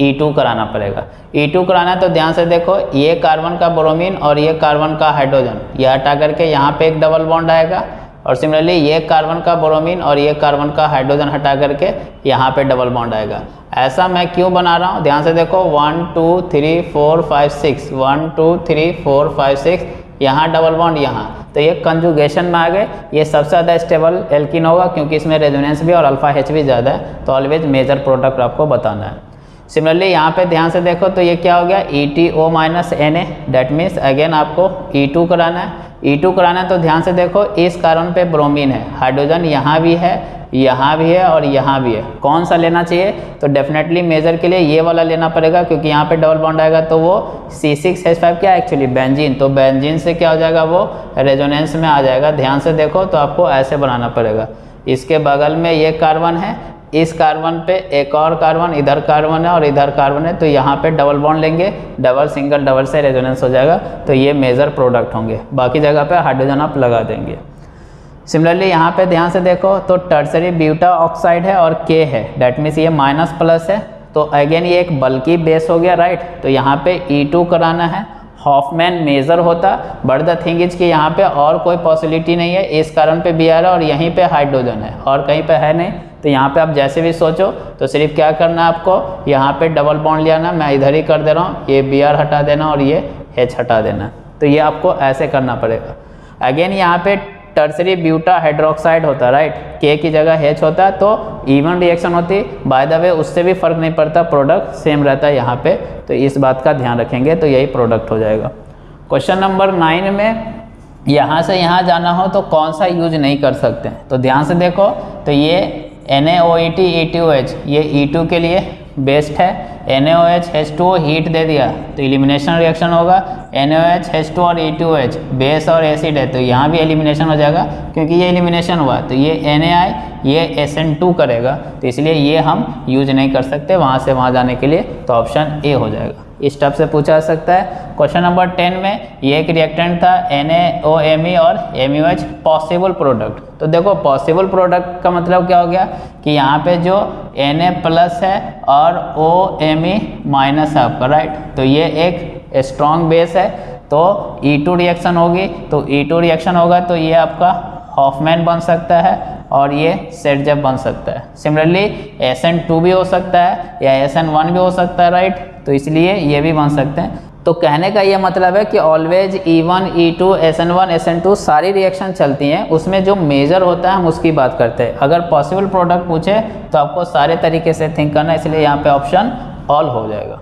E2 कराना पड़ेगा। E2 कराना है तो ध्यान से देखो, ये कार्बन का ब्रोमीन और ये कार्बन का हाइड्रोजन, ये हटा करके यहाँ पे एक डबल बॉन्ड आएगा, और सिमिलरली ये कार्बन का ब्रोमीन और ये कार्बन का हाइड्रोजन हटा करके यहाँ पे डबल बॉन्ड आएगा। ऐसा मैं क्यों बना रहा हूँ, ध्यान से देखो, 1 2 3 4 5 6, 1 2 3 4 5 6, यहाँ डबल बॉन्ड यहाँ, तो ये कंजुगेशन में आ गए। ये सबसे ज़्यादा स्टेबल एल्किन होगा, क्योंकि इसमें रेजोनेंस भी और अल्फा H भी ज़्यादा है, तो ऑलवेज मेजर प्रोडक्ट आपको बताना है। सिमिलरली यहाँ पे ध्यान से देखो, तो ये क्या हो गया, ETO minus Na, that means again आपको E2 कराना है। E2 कराना है तो ध्यान से देखो, इस कार्बन पे ब्रोमीन है, हाइड्रोजन यहाँ भी है, यहाँ भी है और यहाँ भी है, कौन सा लेना चाहिए, तो डेफिनेटली मेजर के लिए ये वाला लेना पड़ेगा, क्योंकि यहाँ पे डबल बॉन्ड आएगा तो वो C6H5 क्या है एक्चुअली बेंजीन, तो बेंजीन से क्या हो जाएगा, वो रेजोनेंस में आ जाएगा। ध्यान से देखो, तो आपको ऐसे बनाना पड़ेगा, इसके बगल में ये कार्बन है, इस कार्बन पे एक और कार्बन, इधर कार्बन है और इधर कार्बन है, तो यहाँ पे डबल बॉन्ड लेंगे, डबल सिंगल डबल से रेजोनेंस हो जाएगा, तो ये मेजर प्रोडक्ट होंगे। बाकी जगह पे हाइड्रोजन आप लगा देंगे। सिमिलरली यहाँ पे ध्यान से देखो, तो टर्सरी ब्यूटा ऑक्साइड है और K है, डैट मीन्स ये माइनस प्लस है, तो अगेन ये एक बल्कि बेस हो गया, राइट। तो यहाँ पे E2 कराना है, हॉफमैन मेजर होता, बट द थिंग इज कि यहाँ पे और कोई पॉसिबिलिटी नहीं है, इस कारण पे Br है और यहीं पे हाइड्रोजन है और कहीं पे है नहीं, तो यहाँ पे आप जैसे भी सोचो, तो सिर्फ क्या करना है आपको, यहाँ पे डबल बॉन्ड लेना, मैं इधर ही कर दे रहा हूँ, ये Br हटा देना और ये H हटा देना, तो ये आपको ऐसे करना पड़ेगा। अगेन यहाँ पे टर्सरी ब्यूटा हाइड्रोक्साइड होता है, राइट, K की जगह H होता है, तो इवन रिएक्शन होती है। बाय द वे उससे भी फर्क नहीं पड़ता, प्रोडक्ट सेम रहता है यहाँ पे, तो इस बात का ध्यान रखेंगे, तो यही प्रोडक्ट हो जाएगा। क्वेश्चन नंबर 9 में यहाँ से यहाँ जाना हो तो कौन सा यूज नहीं कर सकते, तो ध्यान से देखो, तो ये NaOET E2H ये E2 के लिए बेस्ट है, NaOH H2O हीट दे दिया तो एलिमिनेशन रिएक्शन होगा, NaOH H2 और E2H बेस और एसिड है, तो यहाँ भी एलिमिनेशन हो जाएगा, क्योंकि ये एलिमिनेशन हुआ, तो ये NaI ये SN2 करेगा, तो इसलिए ये हम यूज नहीं कर सकते वहाँ से वहाँ जाने के लिए, तो ऑप्शन ए हो जाएगा। इस टाइप से पूछा जा सकता है। क्वेश्चन नंबर 10 में ये एक रिएक्टेंट था NaOMe और MeOH पॉसिबल प्रोडक्ट, तो देखो पॉसिबल प्रोडक्ट का मतलब क्या हो गया कि यहाँ पे जो Na प्लस है और OMe माइनस है आपका, राइट, तो ये एक स्ट्रॉन्ग बेस है, तो E2 रिएक्शन होगी, तो E2 रिएक्शन होगा तो ये आपका हॉफमैन बन सकता है, और ये ZZ बन सकता है। सिमिलरली SN2 भी हो सकता है या SN1 भी हो सकता है, राइट। तो इसलिए ये भी बन सकते हैं। तो कहने का ये मतलब है कि always E1, E2, SN1, SN2 सारी रिएक्शन चलती हैं, उसमें जो मेजर होता है हम उसकी बात करते हैं। अगर पॉसिबल प्रोडक्ट पूछे तो आपको सारे तरीके से थिंक करना है, इसलिए यहाँ पे ऑप्शन ऑल हो जाएगा।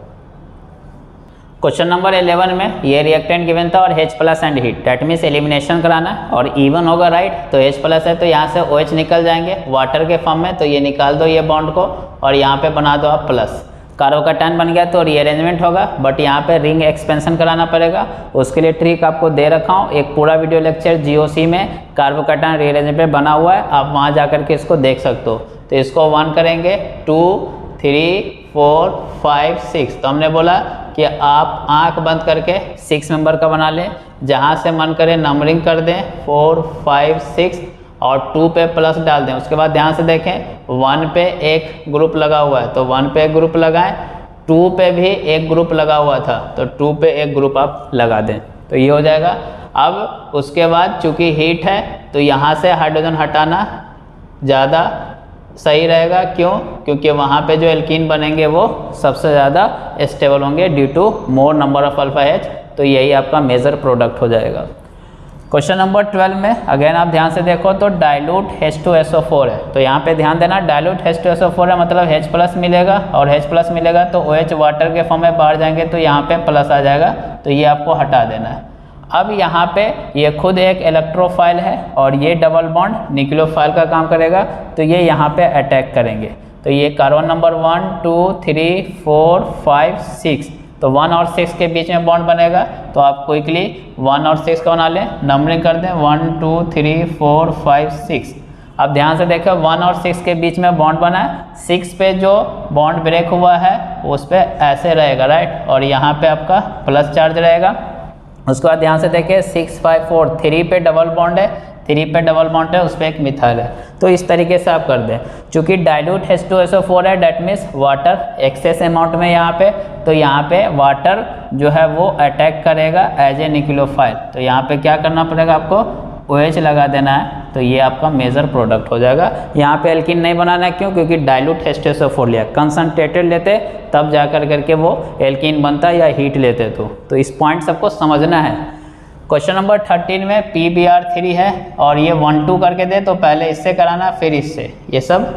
क्वेश्चन नंबर 11 में ये रिएक्टेंट गिवन था और H+ and heat, that means elimination कराना है और E1 होगा, राइट। तो H+ है तो यहाँ से OH निकल जाएंगे वाटर के फॉर्म में, तो ये निकाल दो ये बॉन्ड को और यहाँ पे बना दो आप प्लस। कार्बोकैटायन बन गया तो रीअरेंजमेंट होगा, बट यहाँ पे रिंग एक्सपेंशन कराना पड़ेगा। उसके लिए ट्रिक आपको दे रखा हूँ, एक पूरा वीडियो लेक्चर GOC में कार्बोकैटायन रीअरेंजमेंट बना हुआ है, आप वहाँ जा करके इसको देख सकते हो। तो इसको 1 करेंगे, 2, 3, 4, 5, 6। तो हमने बोला कि आप आंख बंद करके 6 मेंबर का बना लें, जहाँ से मन करे नंबरिंग कर दें 4, 5, 6 और 2 पे प्लस डाल दें। उसके बाद ध्यान से देखें 1 पे एक ग्रुप लगा हुआ है तो 1 पे एक ग्रुप लगाएं, 2 पे भी एक ग्रुप लगा हुआ था तो 2 पे एक ग्रुप आप लगा दें, तो ये हो जाएगा। अब उसके बाद चूंकि हीट है तो यहाँ से हाइड्रोजन हटाना ज़्यादा सही रहेगा, क्यों? क्योंकि वहाँ पे जो एल्कीन बनेंगे वो सबसे ज़्यादा स्टेबल होंगे due to more number of alpha H, तो यही आपका मेजर प्रोडक्ट हो जाएगा। क्वेश्चन नंबर 12 में अगेन आप ध्यान से देखो तो डाइल्यूट H2SO4 है, तो यहाँ पे ध्यान देना डाइल्यूट H2SO4 है मतलब H+ मिलेगा और H+ मिलेगा तो OH वाटर के फॉर्म में बाहर जाएंगे तो यहाँ पे प्लस आ जाएगा, तो ये आपको हटा देना है। अब यहाँ पे ये खुद एक इलेक्ट्रोफाइल है और ये डबल बॉन्ड न्यूक्लियोफाइल का काम करेगा, तो ये यहाँ पे अटैक करेंगे। तो ये कार्बन नंबर 1, 2, 3, 4, 5, 6, तो 1 और 6 के बीच में बॉन्ड बनेगा, तो आप क्विकली 1 और 6 का बना लें, नंबरिंग कर दें 1, 2, 3, 4, 5, 6। अब ध्यान से देखो 1 और 6 के बीच में बॉन्ड बना है, 6 पे जो बॉन्ड ब्रेक हुआ है उस पे ऐसे रहेगा, राइट, और यहाँ पे आपका प्लस चार्ज रहेगा। उसके बाद ध्यान से देखिए 6, 5, 4, 3 पे डबल बॉन्ड है, 3 पे डबल बॉन्ड है, उस पर एक मिथाइल है, तो इस तरीके से आप कर दें। चूंकि डाइल्यूट H2SO4 है that means water excess amount में यहाँ पे, तो यहाँ पे वाटर जो है वो अटैक करेगा एज ए न्यूक्लियोफाइल, तो यहाँ पे क्या करना पड़ेगा आपको OH लगा देना है, तो ये आपका मेजर प्रोडक्ट हो जाएगा। यहाँ पे एल्कीन नहीं बनाना है, क्यों? क्योंकि डाइल्यूट H2SO4 लिया, कंसनट्रेटेड लेते तब जा करके वो एल्कीन बनता या हीट लेते तो इस पॉइंट सबको समझना है। क्वेश्चन नंबर 13 में PBr3 है और ये 1, 2 करके दे तो पहले इससे कराना फिर इससे, ये सब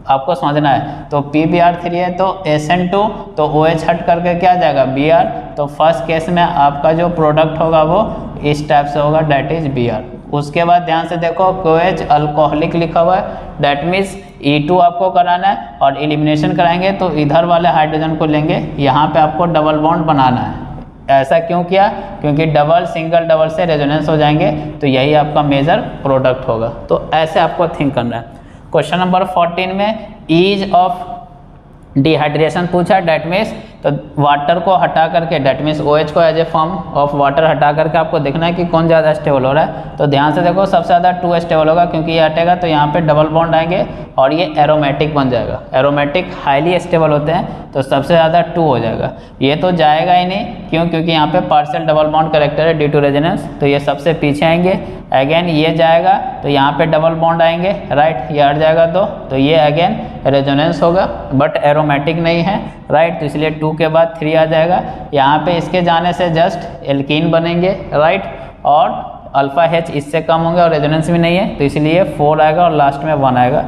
आपको समझना है। तो PBr3 है तो SN2 तो OH हट करके क्या आ जाएगा Br, तो फर्स्ट केस में आपका जो प्रोडक्ट होगा वो इस टाइप से होगा डैट इज Br। उसके बाद ध्यान से देखो OH अल्कोहलिक लिखा हुआ है, डैट मीन्स E2 आपको कराना है और एलिमिनेशन कराएंगे तो इधर वाले हाइड्रोजन को लेंगे, यहाँ पे आपको डबल बॉन्ड बनाना है। ऐसा क्यों किया? क्योंकि डबल सिंगल डबल से रेजोनेंस हो जाएंगे, तो यही आपका मेजर प्रोडक्ट होगा, तो ऐसे आपको थिंक करना है। क्वेश्चन नंबर 14 में ईज ऑफ डिहाइड्रेशन पूछा, डैट मीन्स तो वाटर को हटा करके डैट मीन्स OH को as a form of water हटा करके आपको देखना है कि कौन ज़्यादा स्टेबल हो रहा है। तो ध्यान से देखो सबसे ज़्यादा 2 स्टेबल होगा, क्योंकि ये हटेगा तो यहाँ पे डबल बॉन्ड आएंगे और ये एरोमेटिक बन जाएगा। एरोमेटिक हाईली स्टेबल होते हैं तो सबसे ज़्यादा 2 हो जाएगा। ये तो जाएगा ही नहीं, क्यों? क्योंकि यहाँ पे पार्शियल डबल बॉन्ड करेक्टर है ड्यू टू रेजोनेंस, तो ये सबसे पीछे आएंगे। अगेन ये जाएगा तो यहाँ पे डबल बॉन्ड आएंगे, राइट, ये हट जाएगा तो ये अगेन रेजोनेंस होगा बट एरोमेटिक नहीं है, राइट, तो इसलिए 2 के बाद 3 आ जाएगा। यहाँ पे इसके जाने से जस्ट एल्कीन बनेंगे, राइट, और अल्फा H इससे कम होंगे और रेजोनेंस भी नहीं है, तो इसलिए 4 आएगा और लास्ट में 1 आएगा।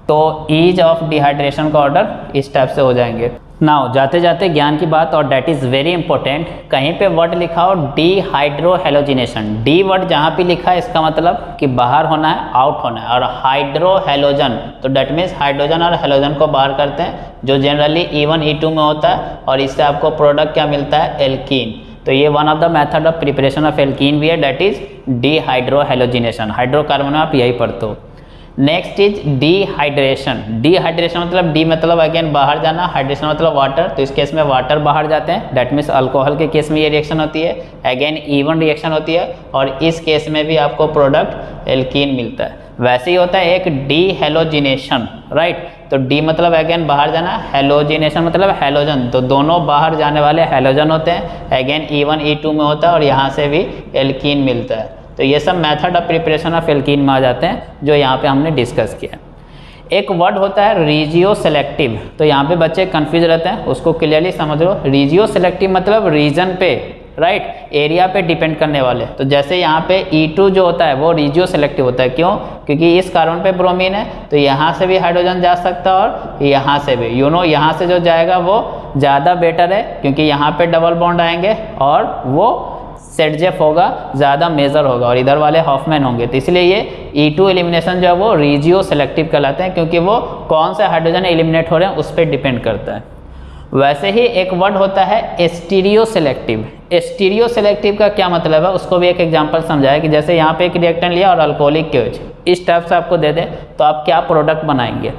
तो ईज ऑफ डिहाइड्रेशन का ऑर्डर इस टाइप से हो जाएंगे। नाउ जाते जाते ज्ञान की बात, और डैट इज़ वेरी इंपॉर्टेंट, कहीं पे वर्ड लिखा हो डीहाइड्रोहेलोजिनेशन, डी वर्ड जहाँ पे लिखा है इसका मतलब कि बाहर होना है, आउट होना है, और हाइड्रोहेलोजन तो डैट मीन्स हाइड्रोजन और हेलोजन को बाहर करते हैं, जो जनरली E1, E2 में होता है, और इससे आपको प्रोडक्ट क्या मिलता है? एल्कीन। तो ये one of the method of preparation of alkene भी है, डैट इज डीहाइड्रोहेलोजिनेशन। हाइड्रोकार्बन में आप यही पढ़ते हो। Next is dehydration. डिहाइड्रेशन मतलब डी मतलब अगेन बाहर जाना, हाइड्रेशन मतलब वाटर, तो इस केस में वाटर बाहर जाते हैं, डैट मीन्स अल्कोहल के केस में ये रिएक्शन होती है, अगेन E1 रिएक्शन होती है, और इस केस में भी आपको प्रोडक्ट एल्कीन मिलता है। वैसे ही होता है एक डीहेलोजिनेशन, राइट, तो डी मतलब अगेन बाहर जाना, हेलोजिनेशन मतलब हेलोजन, तो दोनों बाहर जाने वाले हेलोजन होते हैं, अगेन E1 E2 में होता है और यहाँ से भी एल्कीन मिलता है। तो ये सब method of preparation of alkene में आ जाते हैं जो यहाँ पे हमने डिस्कस किया। एक वर्ड होता है रीजियो सेलेक्टिव, तो यहाँ पे बच्चे कंफ्यूज रहते हैं, उसको क्लियरली समझ लो। रीजियो सेलेक्टिव मतलब रीजन पे, राइट, एरिया पे डिपेंड करने वाले। तो जैसे यहाँ पे E2 जो होता है वो रीजियो सेलेक्टिव होता है, क्यों? क्योंकि इस कार्बन पे ब्रोमीन है, तो यहाँ से भी हाइड्रोजन जा सकता है और यहाँ से भी, यहाँ से जो जाएगा वो ज़्यादा बेटर है, क्योंकि यहाँ पे डबल बॉन्ड आएंगे और वो सेटजेफ होगा, ज़्यादा मेजर होगा, और इधर वाले हॉफमैन होंगे। तो इसलिए ये E2 एलिमिनेशन जो है वो रीजियो सेलेक्टिव कहलाते हैं, क्योंकि वो कौन से हाइड्रोजन एलिमिनेट हो रहे हैं उस पर डिपेंड करता है। वैसे ही एक वर्ड होता है स्टीरियो सेलेक्टिव। स्टीरियो सेलेक्टिव का क्या मतलब है, उसको भी एक एग्जांपल समझाया कि जैसे यहाँ पे एक रिएक्टेंट लिया और अल्कोहलिक KOH इस टाइप से आपको दे दे तो आप क्या प्रोडक्ट बनाएंगे।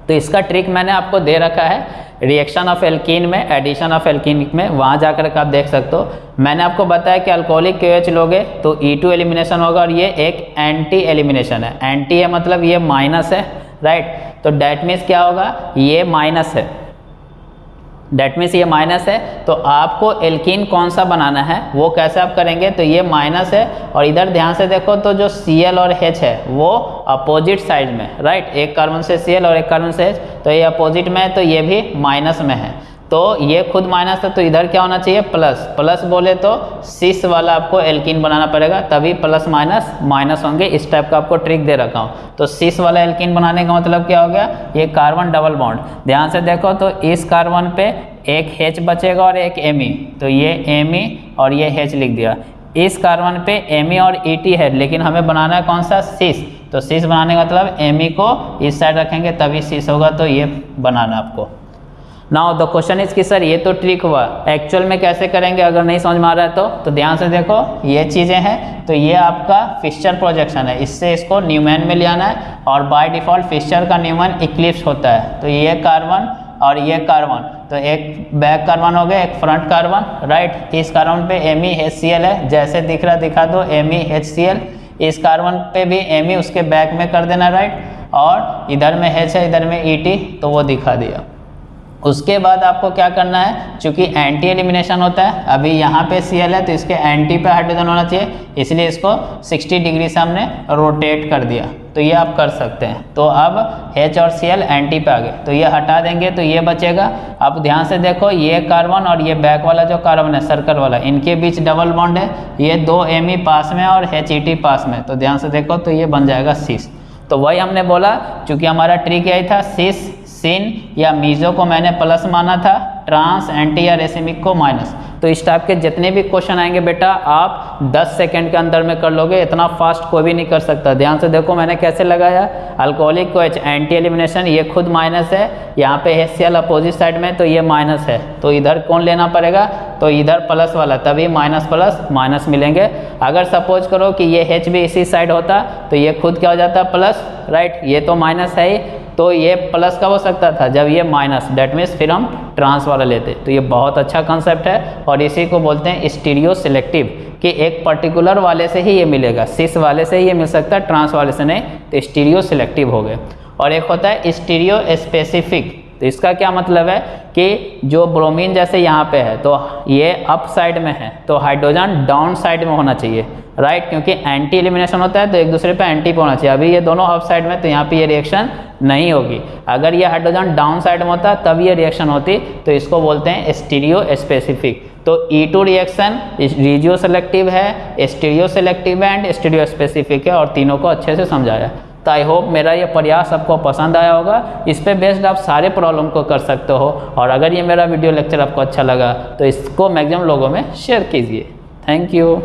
तो इसका ट्रिक मैंने आपको दे रखा है रिएक्शन ऑफ एल्कीन में, एडिशन ऑफ एल्कीन में, वहाँ जाकर के आप देख सकते हो। मैंने आपको बताया कि अल्कोहलिक KOH लोगे तो E2 एलिमिनेशन होगा, और ये एक एंटी एलिमिनेशन है। एंटी है मतलब ये माइनस है, राइट, तो डैट मीन्स क्या होगा, ये माइनस है, डैट मीन्स ये माइनस है। तो आपको एल्कीन कौन सा बनाना है वो कैसे आप करेंगे, तो ये माइनस है, और इधर ध्यान से देखो तो जो Cl और H है वो अपोजिट साइड में, राइट, एक कार्बन से Cl और एक कार्बन से H, तो ये अपोजिट में है, तो ये भी माइनस में है, तो ये खुद माइनस है, तो इधर क्या होना चाहिए, प्लस। प्लस बोले तो सिस वाला आपको एल्कीन बनाना पड़ेगा, तभी प्लस माइनस माइनस होंगे। इस टाइप का आपको ट्रिक दे रखा हूँ। तो सिस वाला एल्कीन बनाने का मतलब क्या हो गया, ये कार्बन डबल बॉन्ड, ध्यान से देखो तो इस कार्बन पे एक H बचेगा और एक Me, तो ये Me और ये H लिख दिया। इस कार्बन पे Me और Et है, लेकिन हमें बनाना है कौन सा, सिस, तो सिस बनाने का मतलब Me को इस साइड रखेंगे तभी सिस होगा, तो ये बनाना आपको। नाउ द क्वेश्चन इज कि सर ये तो ट्रिक हुआ, एक्चुअल में कैसे करेंगे, अगर नहीं समझ में आ रहा है तो ध्यान से देखो, ये चीज़ें हैं, तो ये आपका फिक्सचर प्रोजेक्शन है, इससे इसको न्यूमैन में ले आना है, और बाय डिफ़ॉल्ट फिक्सचर का न्यूमैन इक्लिप्स होता है। तो ये कार्बन और ये कार्बन, तो एक बैक कार्बन हो गया, एक फ्रंट कार्बन, राइट। इस कार्बन पे MeHCl है, जैसे दिख रहा दिखा दो MeHCl। इस कार्बन पे भी Me उसके बैक में कर देना, राइट, और इधर में H है, इधर में Et, तो वो दिखा दिया। उसके बाद आपको क्या करना है, चूंकि एंटी एलिमिनेशन होता है, अभी यहाँ पे Cl है तो इसके एंटी पे हाइड्रोजन होना चाहिए, इसलिए इसको 60 डिग्री से हमने रोटेट कर दिया, तो ये आप कर सकते हैं। तो अब H और Cl एंटी पे आ गए, तो ये हटा देंगे तो ये बचेगा। अब ध्यान से देखो, ये कार्बन और ये बैक वाला जो कार्बन है सर्कल वाला, इनके बीच डबल बॉन्ड है, ये दो Me पास में और HET पास में, तो ध्यान से देखो तो ये बन जाएगा सिस। तो वही हमने बोला, चूंकि हमारा ट्रिक यही था, सिस, सिन या मीजो को मैंने प्लस माना था, ट्रांस, एंटी या रेसिमिक को माइनस। तो इस टाइप के जितने भी क्वेश्चन आएंगे बेटा आप 10 सेकंड के अंदर में कर लोगे, इतना फास्ट कोई भी नहीं कर सकता। ध्यान से देखो मैंने कैसे लगाया, अल्कोहलिक KOH एंटी एलिमिनेशन, ये खुद माइनस है, यहाँ पे HCl अपोजिट साइड में, तो ये माइनस है, तो इधर कौन लेना पड़ेगा, तो इधर प्लस वाला, तभी माइनस प्लस माइनस मिलेंगे। अगर सपोज करो कि ये H भी इसी साइड होता तो ये खुद क्या हो जाता, प्लस, राइट, ये तो माइनस है ही, तो ये प्लस का हो सकता था जब ये माइनस, डेट मीन्स फिर हम ट्रांस वाला लेते। तो ये बहुत अच्छा कंसेप्ट है, और इसी को बोलते हैं स्टीरियो सेलेक्टिव, कि एक पर्टिकुलर वाले से ही ये मिलेगा, सिस वाले से ही ये मिल सकता है, ट्रांस वाले से नहीं, तो स्टीरियो सेलेक्टिव हो गए। और एक होता है स्टीरियो स्पेसिफिक, तो इसका क्या मतलब है कि जो ब्रोमीन जैसे यहाँ पे है तो ये अप साइड में है, तो हाइड्रोजन डाउन साइड में होना चाहिए, राइट, क्योंकि एंटी एलिमिनेशन होता है तो एक दूसरे पे एंटी पे होना चाहिए। अभी ये दोनों अप साइड में, तो यहाँ पे ये रिएक्शन नहीं होगी। अगर ये हाइड्रोजन डाउन साइड में होता तब ये रिएक्शन होती, तो इसको बोलते हैं स्टीरियो स्पेसिफिक। तो E2 रिएक्शन रीजियो सेलेक्टिव है, स्टीरियो सेलेक्टिव है एंड स्टीरियो स्पेसिफिक है, और तीनों को अच्छे से समझाया। तो आई होप मेरा ये प्रयास आपको पसंद आया होगा, इस पे बेस्ड आप सारे प्रॉब्लम को कर सकते हो। और अगर ये मेरा वीडियो लेक्चर आपको अच्छा लगा तो इसको मैक्सिमम लोगों में शेयर कीजिए। Thank you.